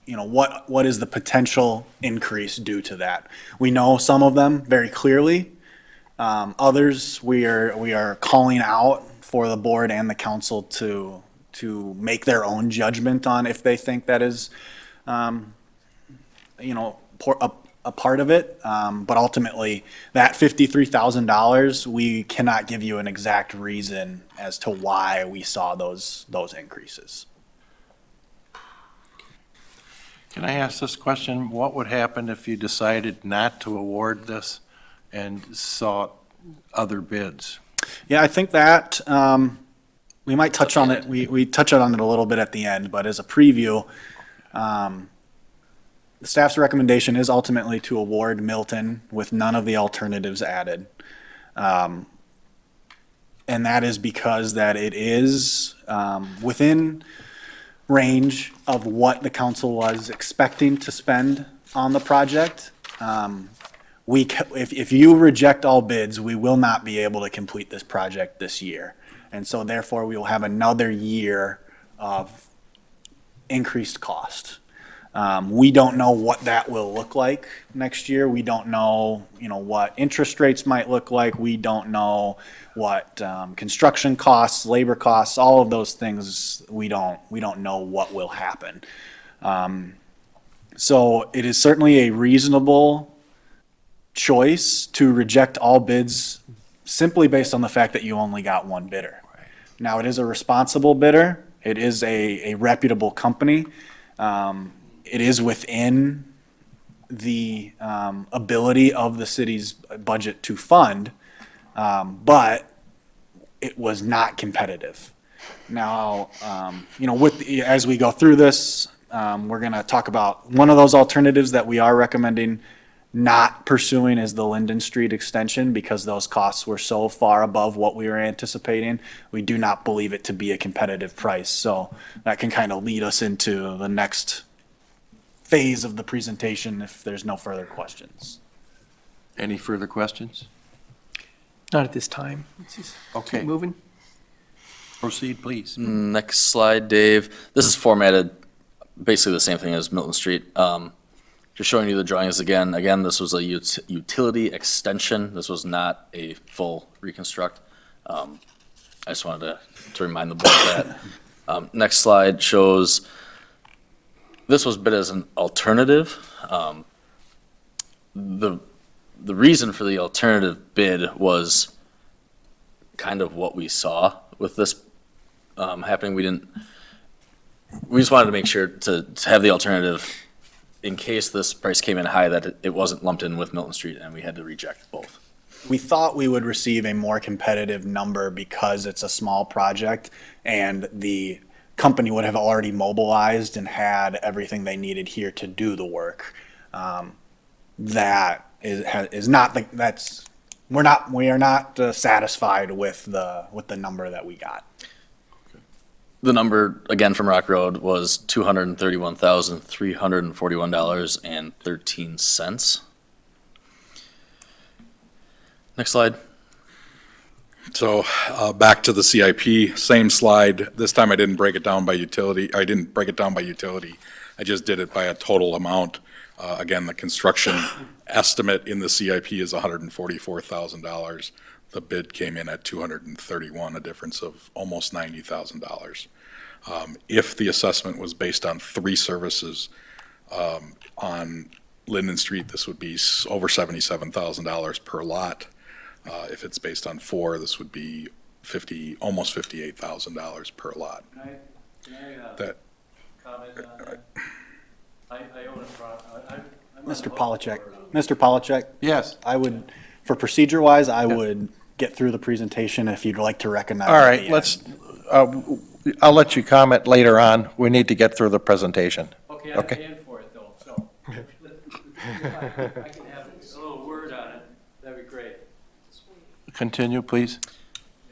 what is the potential increase due to that? We know some of them very clearly. Others, we are calling out for the board and the council to make their own judgment on if they think that is, a part of it. But ultimately, that $53,000, we cannot give you an exact reason as to why we saw those increases. Can I ask this question? What would happen if you decided not to award this and sought other bids? Yeah, I think that we might touch on it. We touch on it a little bit at the end, but as a preview, the staff's recommendation is ultimately to award Milton with none of the alternatives added. And that is because that it is within range of what the council was expecting to spend on the project. If you reject all bids, we will not be able to complete this project this year. And so therefore, we will have another year of increased cost. We don't know what that will look like next year. We don't know, what interest rates might look like. We don't know what construction costs, labor costs, all of those things. We don't know what will happen. So it is certainly a reasonable choice to reject all bids simply based on the fact that you only got one bidder. Now, it is a responsible bidder. It is a reputable company. It is within the ability of the city's budget to fund, but it was not competitive. Now, as we go through this, we're going to talk about one of those alternatives that we are recommending not pursuing is the Linden Street extension because those costs were so far above what we were anticipating. We do not believe it to be a competitive price. So that can kind of lead us into the next phase of the presentation if there's no further questions. Any further questions? Not at this time. Let's just Okay. keep moving. Proceed, please. Next slide, Dave. This is formatted basically the same thing as Milton Street. Just showing you the drawings again. Again, this was a utility extension. This was not a full reconstruct. I just wanted to remind the board of that. Next slide shows, this was bid as an alternative. The reason for the alternative bid was kind of what we saw with this happening. We just wanted to make sure to have the alternative in case this price came in high, that it wasn't lumped in with Milton Street and we had to reject both. We thought we would receive a more competitive number because it's a small project and the company would have already mobilized and had everything they needed here to do the work. That is not we are not satisfied with the number that we got. The number, again, from Rock Road was $231,341.13. Next slide. So back to the CIP, same slide. This time I didn't break it down by utility. I just did it by a total amount. Again, the construction estimate in the CIP is $144,000. The bid came in at 231, a difference of almost $90,000. If the assessment was based on 3 services on Linden Street, this would be over $77,000 per lot. If it's based on 4, this would be almost $58,000 per lot. That, Mr. Polachek, Yes. I would, for procedure-wise, I would get through the presentation if you'd like to recognize. All at right, the let's, end. I'll let you comment later on. We need to get through the presentation. Okay, Okay. I'm paying for it though, so. I can have a little word on it, that'd be great. Continue, please.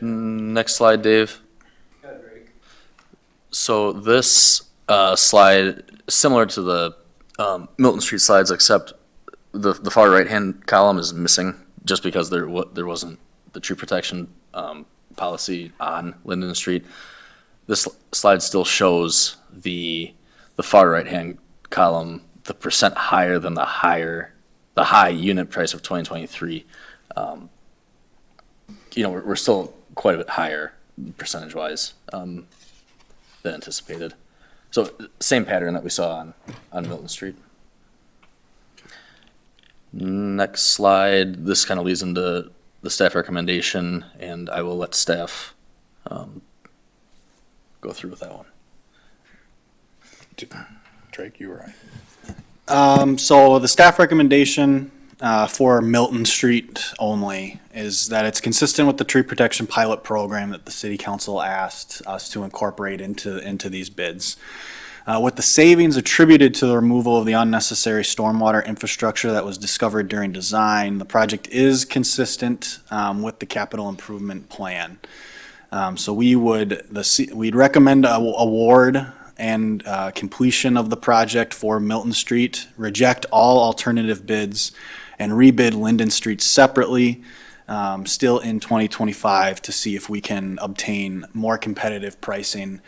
Next slide, Dave. So this slide, similar to the Milton Street slides, except the far right-hand column is missing just because there wasn't the tree protection policy on Linden Street. This slide still shows the far right-hand column, the percent higher than the high unit price of 2023. We're still quite a bit higher percentage-wise than anticipated. So same pattern that we saw on Milton Street. Next slide, this kind of leads into the staff recommendation, and I will let staff go through with that one. Drake, you were on. So the staff recommendation for Milton Street only is that it's consistent with the tree protection pilot program that the city council asked us to incorporate into these bids. With the savings attributed to the removal of the unnecessary stormwater infrastructure that was discovered during design, the project is consistent with the capital improvement plan. So we'd recommend award and completion of the project for Milton Street, reject all alternative bids, and rebid Linden Street separately, still in 2025, to see if we can obtain more competitive pricing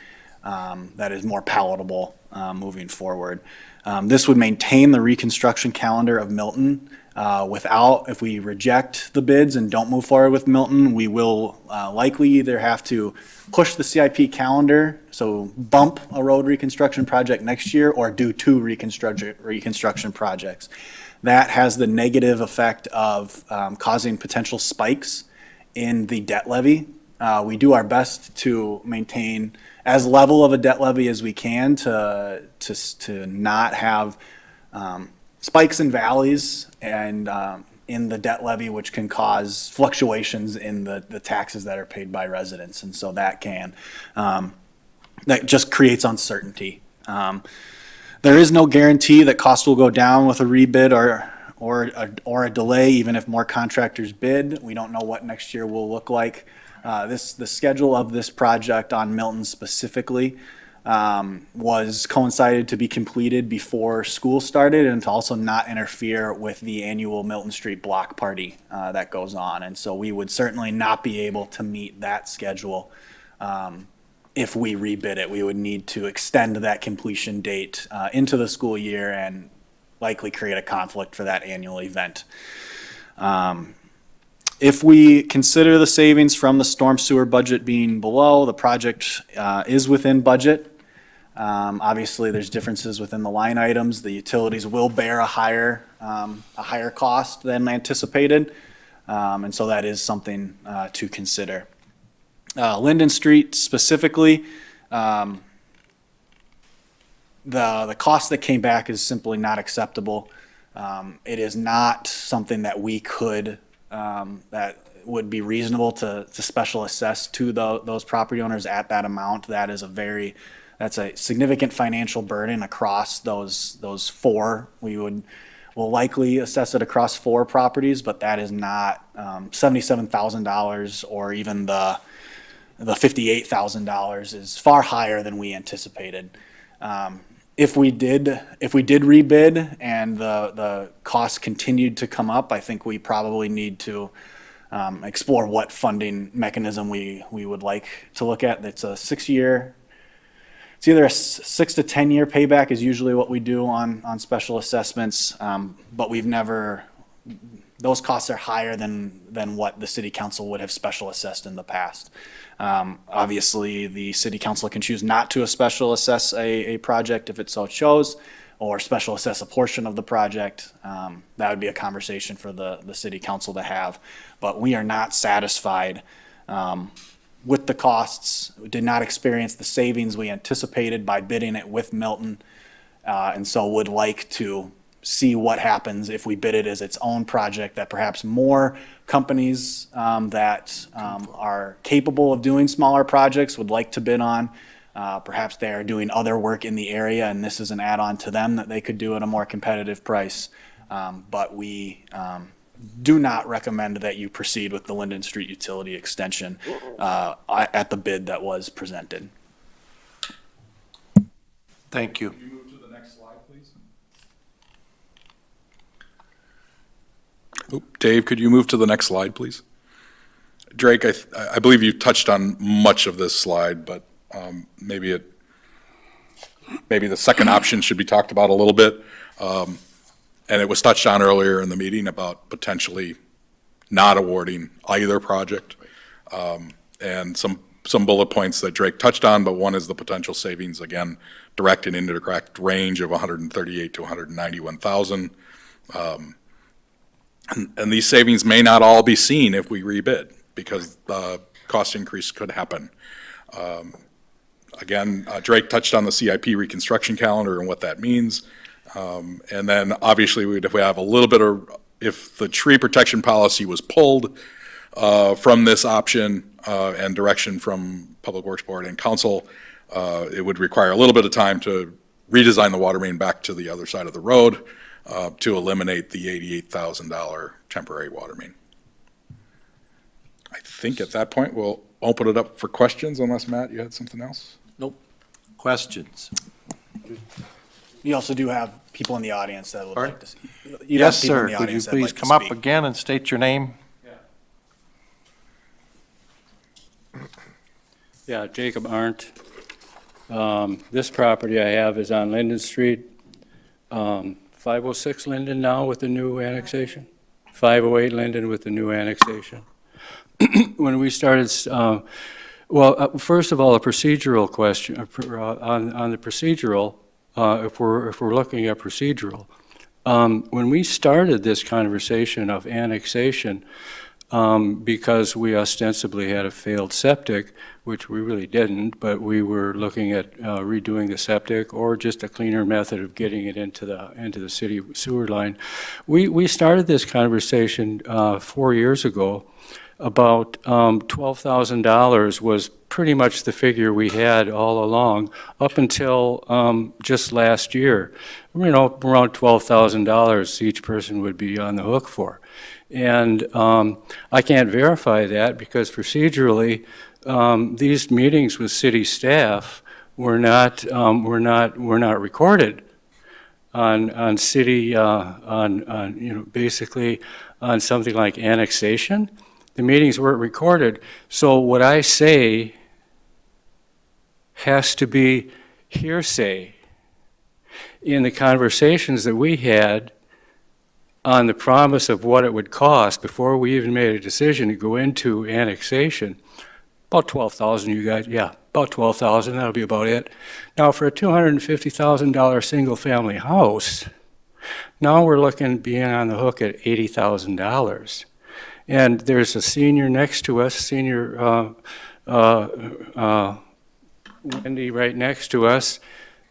that is more palatable moving forward. This would maintain the reconstruction calendar of Milton. If we reject the bids and don't move forward with Milton, we will likely either have to push the CIP calendar, so bump a road reconstruction project next year, or do 2 reconstruction projects. That has the negative effect of causing potential spikes in the debt levy. We do our best to maintain as level of a debt levy as we can to not have spikes and valleys and in the debt levy, which can cause fluctuations in the taxes that are paid by residents. And so that just creates uncertainty. There is no guarantee that costs will go down with a rebid or a delay, even if more contractors bid. We don't know what next year will look like. The schedule of this project on Milton specifically was coincided to be completed before school started, and to also not interfere with the annual Milton Street block party that goes on. And so we would certainly not be able to meet that schedule if we rebid it. We would need to extend that completion date into the school year and likely create a conflict for that annual event. If we consider the savings from the storm sewer budget being below, the project is within budget. Obviously, there's differences within the line items. The utilities will bear a higher cost than anticipated, and so that is something to consider. Linden Street specifically, the cost that came back is simply not acceptable. It is not something that we could that would be reasonable to special assess to those property owners at that amount. That's a significant financial burden across those 4. We'll likely assess it across 4 properties, but that is not $77,000 or even the $58,000 is far higher than we anticipated. If we did rebid and the costs continued to come up, I think we probably need to explore what funding mechanism we would like to look at. It's a 6-year It's either a 6 to 10 year payback is usually what we do on special assessments, but we've never, those costs are higher than what the city council would have special assessed in the past. Obviously, the city council can choose not to special assess a project if it so chose, or special assess a portion of the project. That would be a conversation for the city council to have. But we are not satisfied with the costs. We did not experience the savings we anticipated by bidding it with Milton, and so would like to see what happens if we bid it as its own project, that perhaps more companies that are capable of doing smaller projects would like to bid on. Perhaps they are doing other work in the area and this is an add-on to them that they could do at a more competitive price. But we do not recommend that you proceed with the Linden Street utility extension at the bid that was presented. Thank you. Can you move to the next slide, please? Dave, could you move to the next slide, please? Drake, I believe you touched on much of this slide, but maybe the second option should be talked about a little bit. And it was touched on earlier in the meeting about potentially not awarding either project. And some bullet points that Drake touched on, but one is the potential savings, again, direct and indirect range of 138 to 191,000. And these savings may not all be seen if we rebid, because the cost increase could happen. Again, Drake touched on the CIP reconstruction calendar and what that means. And then obviously if we have a little bit of, if the tree protection policy was pulled from this option and direction from Public Works Board and Council, it would require a little bit of time to redesign the water main back to the other side of the road to eliminate the $88,000 temporary water main. I think at that point, we'll open it up for questions, unless, Matt, you had something else? Nope. Questions? You also do have people in the audience that would Pardon? like to see. Yes, sir. Could you please come up again and state your name? Yeah, Jacob Arndt. This property I have is on Linden Street, 506 Linden now with the new annexation, 508 Linden with the new annexation. When we started, first of all, a procedural question, on the procedural, if we're looking at procedural, when we started this conversation of annexation, because we ostensibly had a failed septic, which we really didn't, but we were looking at redoing the septic or just a cleaner method of getting it into the city sewer line. We started this conversation 4 years ago. About $12,000 was pretty much the figure we had all along, up until just last year. You know, around $12,000 each person would be on the hook for. And I can't verify that because procedurally, these meetings with city staff were not recorded on city, basically on something like annexation. The meetings weren't recorded. So what I say has to be hearsay in the conversations that we had on the promise of what it would cost before we even made a decision to go into annexation. About 12,000, you guys, yeah, about 12,000, that'll be about it. Now for a $250,000 single-family house, now we're looking being on the hook at $80,000. And there's a senior next to us, senior Wendy right next to us,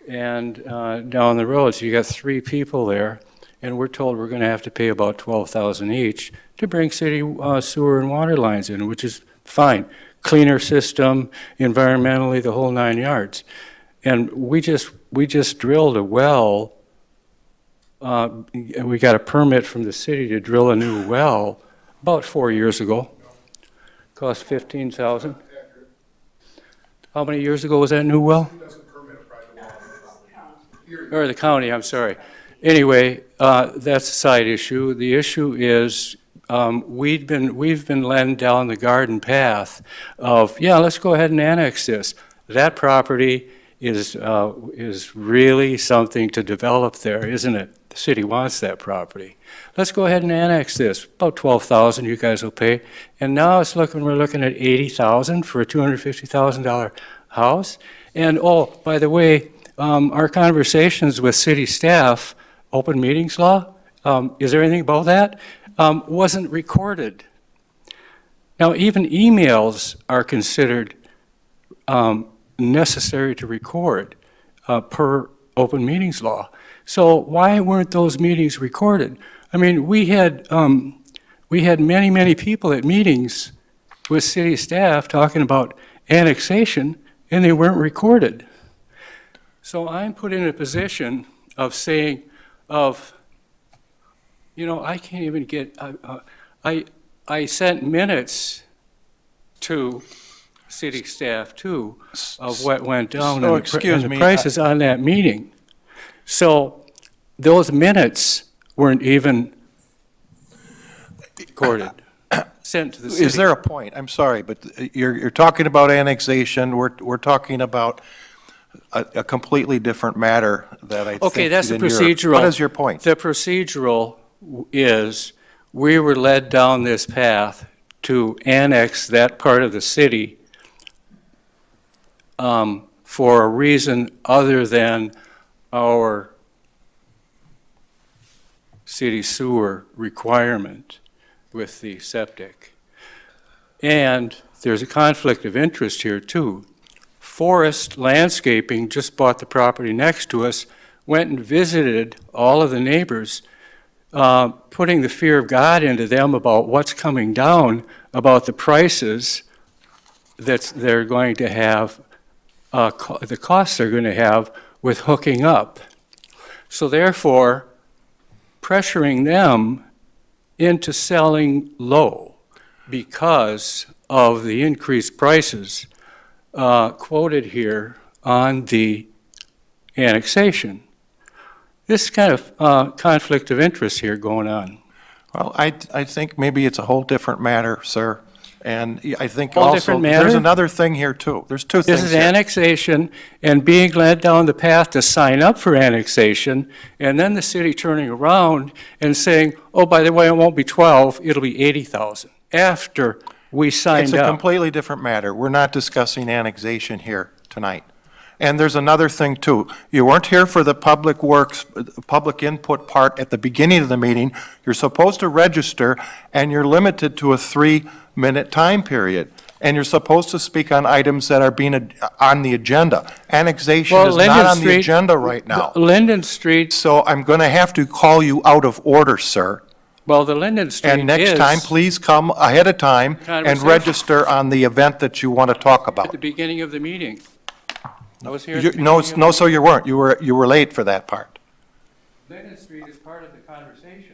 and down the road. So you got 3 people there, and we're told we're going to have to pay about $12,000 each to bring city sewer and water lines in, which is fine. Cleaner system, environmentally, the whole 9 yards. And we just drilled a well. We got a permit from the city to drill a new well about 4 years ago. Cost $15,000. How many years ago was that new well? Or the county, I'm sorry. Anyway, that's a side issue. The issue is we've been led down the garden path of, yeah, let's go ahead and annex this. That property is really something to develop there, isn't it? The city wants that property. Let's go ahead and annex this. About 12,000 you guys will pay. And now we're looking at 80,000 for a $250,000 house. And oh, by the way, our conversations with city staff, open meetings law, is there anything about that? Wasn't recorded. Now, even emails are considered necessary to record per open meetings law. So why weren't those meetings recorded? I mean, we had many, many people at meetings with city staff talking about annexation, and they weren't recorded. So I'm put in a position of saying, I can't even get, I sent minutes to city staff too of what went down So, and excuse the me, prices on that meeting. So those minutes weren't even recorded, sent to the city. Is there a point? I'm sorry, but you're talking about annexation. We're talking about a completely different matter that I think. Okay, that's the than your- procedural. What is your point? The procedural is, we were led down this path to annex that part of the city for a reason other than our city sewer requirement with the septic. And there's a conflict of interest here too. Forest Landscaping just bought the property next to us, went and visited all of the neighbors, putting the fear of God into them about what's coming down, about the prices that they're going to have, the costs they're going to have with hooking up. So therefore, pressuring them into selling low because of the increased prices quoted here on the annexation. This kind of conflict of interest here going on. Well, I think maybe it's a whole different matter, sir. And I think Whole also, different there's matter? another thing here too. There's two This things is here. annexation and being led down the path to sign up for annexation, and then the city turning around and saying, oh, by the way, it won't be 12, it'll be 80,000, after we It's signed a up. completely different matter. We're not discussing annexation here tonight. And there's another thing too. You weren't here for the public works, public input part at the beginning of the meeting. You're supposed to register, and you're limited to a 3-minute time period. And you're supposed to speak on items that are being on the agenda. Annexation Well, is Linden not on the Street- agenda right now. Linden Street, So I'm going to have to call you out of order, sir. well, the Linden Street is... And next time, please come ahead of time and Conversation. register on the event that you want to talk At the about. beginning of the meeting. I was here at the No, beginning of no, the sir, you weren't. You were late for that part. Linden Street is part of the conversation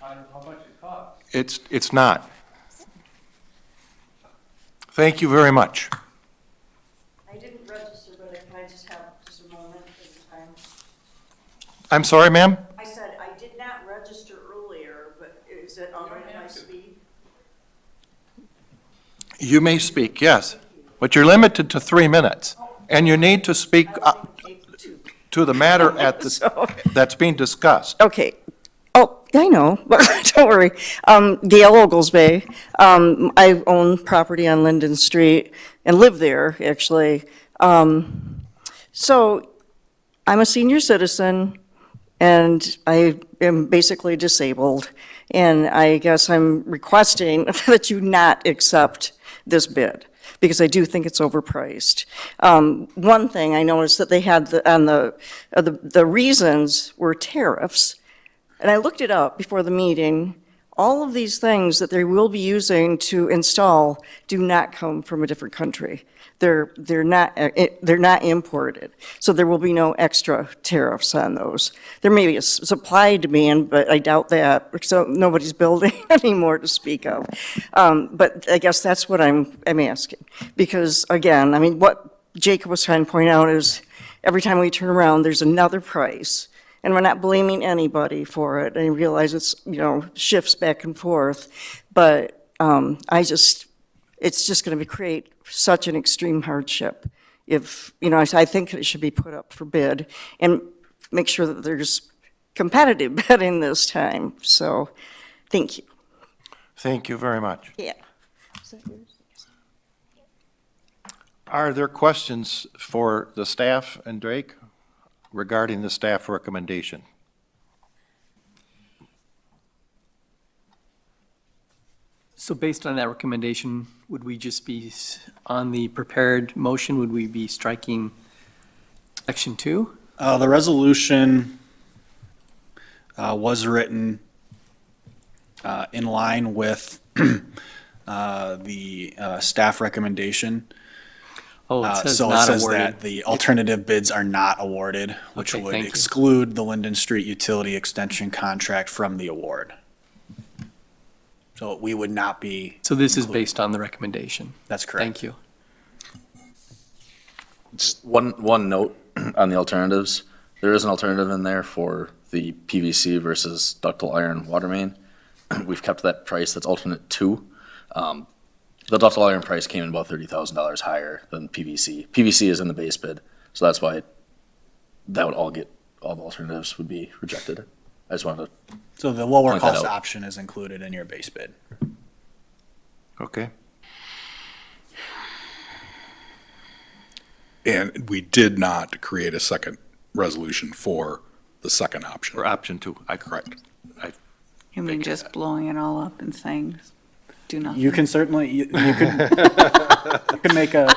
on how much it costs. It's not. Thank you very much. I didn't register, but can I just have just a moment at a time? I'm sorry, ma'am? I said I did not register earlier, but is it all right if I speak? You may speak, yes, but you're limited to 3 minutes, and you need to speak to the matter at the, So- that's being discussed. Okay. Oh, I know, but don't worry. Gail Oglesby. I own property on Linden Street and live there, actually. So I'm a senior citizen, and I am basically disabled. And I guess I'm requesting that you not accept this bid, because I do think it's overpriced. One thing I noticed that they had the reasons were tariffs. And I looked it up before the meeting. All of these things that they will be using to install do not come from a different country. They're not imported, so there will be no extra tariffs on those. There may be a supply demand, but I doubt that, so nobody's building anymore to speak of. But I guess that's what I'm asking, because again, I mean, what Jacob was trying to point out is every time we turn around, there's another price. And we're not blaming anybody for it. I realize it's, shifts back and forth. But it's just going to create such an extreme hardship. if, I think it should be put up for bid and make sure that there's competitive bidding this time. So, thank you. Thank you very much. Yeah. Are there questions for the staff and Drake regarding the staff recommendation? So based on that recommendation, would we just be, on the prepared motion, would we be striking section 2? The resolution was written in line with the staff recommendation. Oh, it says So it not says awarded. that the alternative bids are not awarded, which Okay, would thank you. exclude the Linden Street Utility Extension contract from the award. So we would not be, So this is based on the recommendation. that's correct. Thank you. Just one note on the alternatives. There is an alternative in there for the PVC versus ductile iron water main. We've kept that price, that's alternate 2. The ductile iron price came in about $30,000 higher than PVC. PVC is in the base bid, so that's why that would all the alternatives would be rejected. I just wanted to, So the lower Point that cost out. option is included in your base bid. Okay. And we did not create a second resolution for the second option. For option 2. Correct. You mean just blowing it all up and saying, do nothing? You can certainly, you can, you can make a,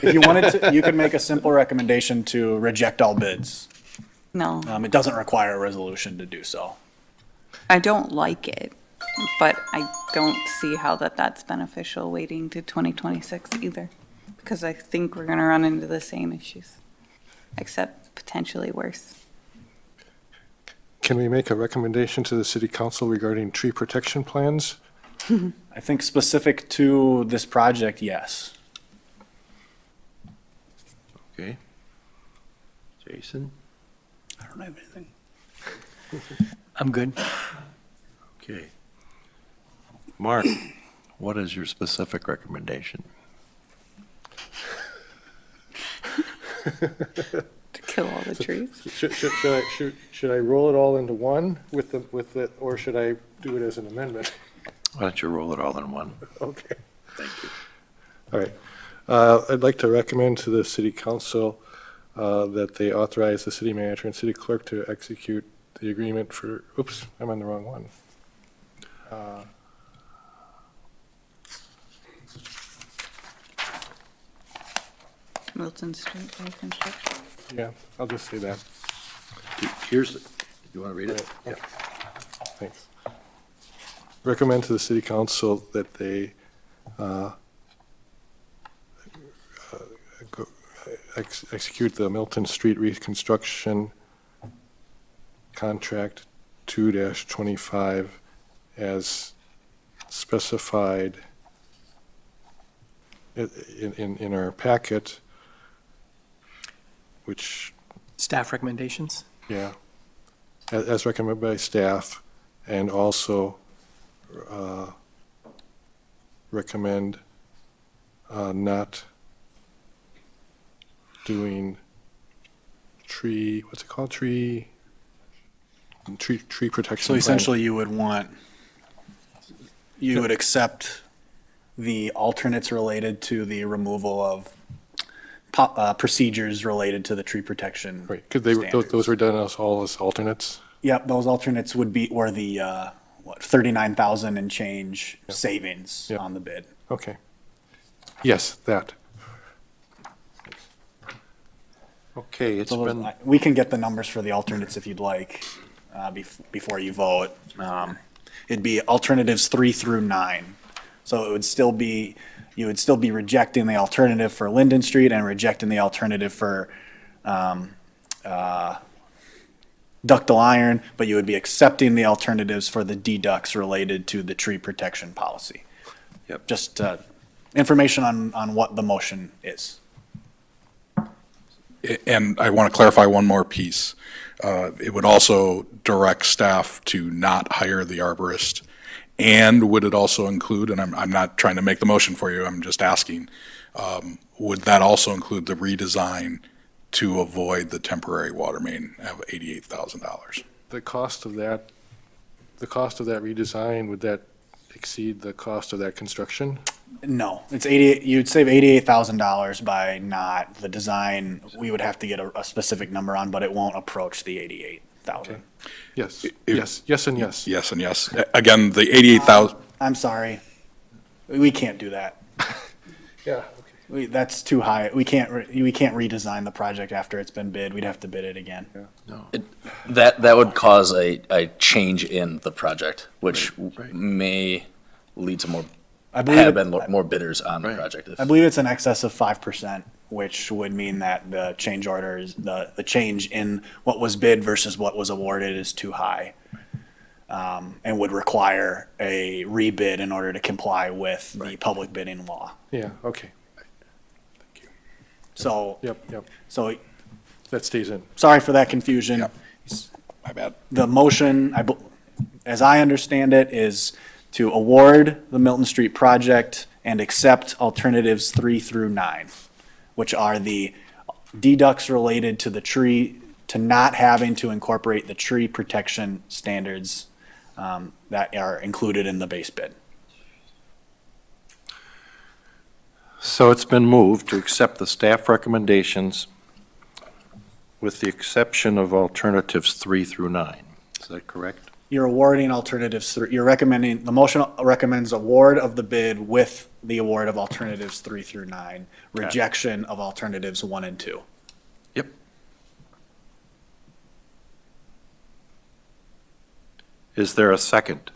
if you wanted to, you could make a simple recommendation to reject all bids. No, It doesn't require a resolution to do so. I don't like it, but I don't see how that's beneficial waiting to 2026 either. Because I think we're gonna run into the same issues, except potentially worse. Can we make a recommendation to the city council regarding tree protection plans? I think specific to this project, yes. Okay. Jason? I don't have anything. I'm good. Okay. Mark, what is your specific recommendation? To kill all the trees. Should I roll it all into one with the, or should I do it as an amendment? Why don't you roll it all in one? Okay. Thank you. All right. I'd like to recommend to the city council that they authorize the city manager and city clerk to execute the agreement for, oops, I'm on the wrong one. Milton Street Reconstruction. Yeah, I'll just say that. Here's, you want to read it? Yeah. Thanks. Recommend to the city council that they execute the Milton Street Reconstruction Contract 2-25 as specified in our packet, which, Staff recommendations? yeah, as recommended by staff, and also recommend not doing tree, what's it called, tree protection. So plan. essentially you would accept the alternates related to the removal of procedures related to the tree protection. Right, because those standards. were done as all as alternates. Yep, those alternates were the, 39,000 and change savings Yep. on the bid. Okay. Yes, that. Okay, it's So been, we can get the numbers for the alternates if you'd like, before you vote. It'd be alternatives 3 through 9. So it would still be, you would still be rejecting the alternative for Linden Street and rejecting the alternative for ductile iron, but you would be accepting the alternatives for the deducts related to the tree protection policy. Yep. Just information on what the motion is. And I want to clarify one more piece. It would also direct staff to not hire the arborist And would it also include, and I'm not trying to make the motion for you, I'm just asking, would that also include the redesign to avoid the temporary water main of $88,000? The cost of that redesign, would that exceed the cost of that construction? No, it's 88, you'd save $88,000 by not, the design, we would have to get a specific number on, but it won't approach the 88,000. Yes, yes, and yes. Yes and yes. Again, the 88,000, I'm sorry. We can't do that. Yeah. That's too high. We can't redesign the project after it's been bid. We'd have to bid it again. That would cause a change in the project, which may lead to more, I have believe, been more bidders on the project. I believe it's in excess of 5%, which would mean that the change order is, the change in what was bid versus what was awarded is too high. And would require a rebid in order to comply with the public bidding law. Yeah, okay. So, Yep, so that stays in. sorry for that confusion. Yep. my bad. The motion, as I understand it, is to award the Milton Street project and accept alternatives 3 through 9, which are the deducts related to the tree, to not having to incorporate the tree protection standards that are included in the base bid. So it's been moved to accept the staff recommendations with the exception of alternatives 3 through 9. Is that correct? You're awarding alternatives 3, you're recommending, the motion recommends award of the bid with the award of alternatives 3 through 9, rejection of alternatives 1 and 2. Yep. Is there a second?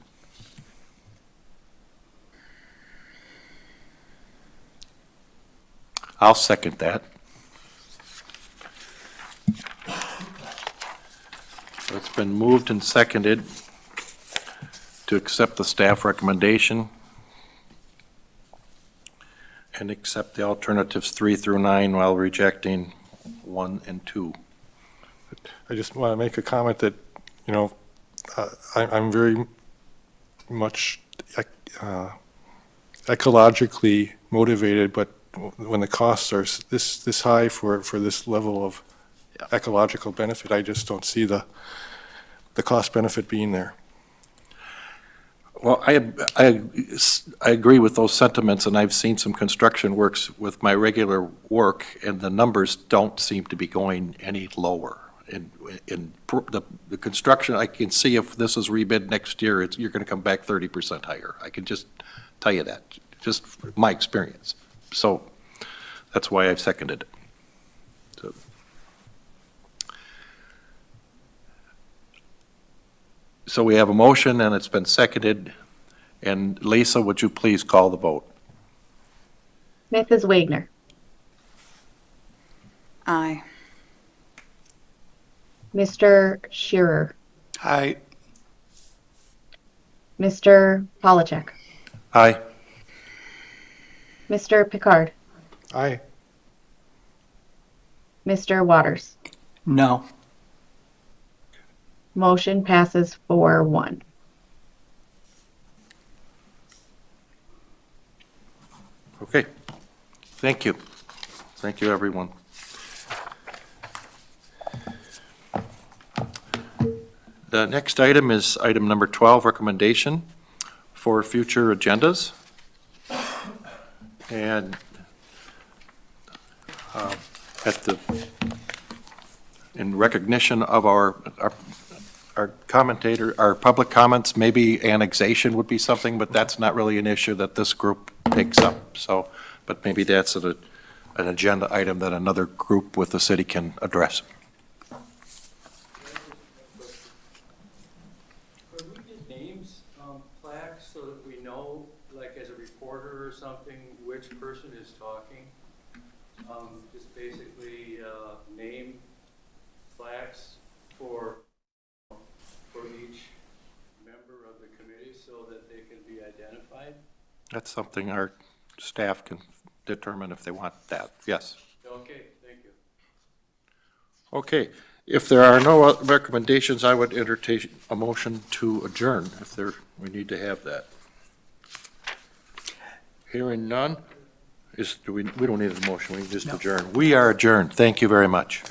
I'll second that. So it's been moved and seconded to accept the staff recommendation and accept the alternatives 3 through 9 while rejecting 1 and 2. I just want to make a comment that, I'm very much ecologically motivated, but when the costs are this high for this level of ecological benefit, I just don't see the cost benefit being there. Well, I agree with those sentiments, and I've seen some construction works with my regular work, and the numbers don't seem to be going any lower. In the construction, I can see if this is rebid next year, you're going to come back 30% higher. I can just tell you that, just my experience. So that's why I've seconded it. So we have a motion and it's been seconded. And Lisa, would you please call the vote? Mrs. Wagner, Aye. Mr. Shearer, Aye. Mr. Polachek, Aye. Mr. Picard, Aye. Mr. Waters. No. Motion passes 4-1. Okay. Thank you. Thank you, everyone. The next item is item number 12, recommendation for future agendas. And in recognition of our commentator, our public comments, maybe annexation would be something, but that's not really an issue that this group takes up. So, but maybe that's an agenda item that another group with the city can address. Could we get names on plaques so that we know, like as a reporter or something, which person is talking? Just basically name plaques for each member of the committee so that they can be identified? That's something our staff can determine if they want that. Yes. Okay, thank you. Okay. If there are no other recommendations, I would entertain a motion to adjourn if we need to have that. Hearing none, we don't need a motion, we can just adjourn. We are adjourned. Thank you very much.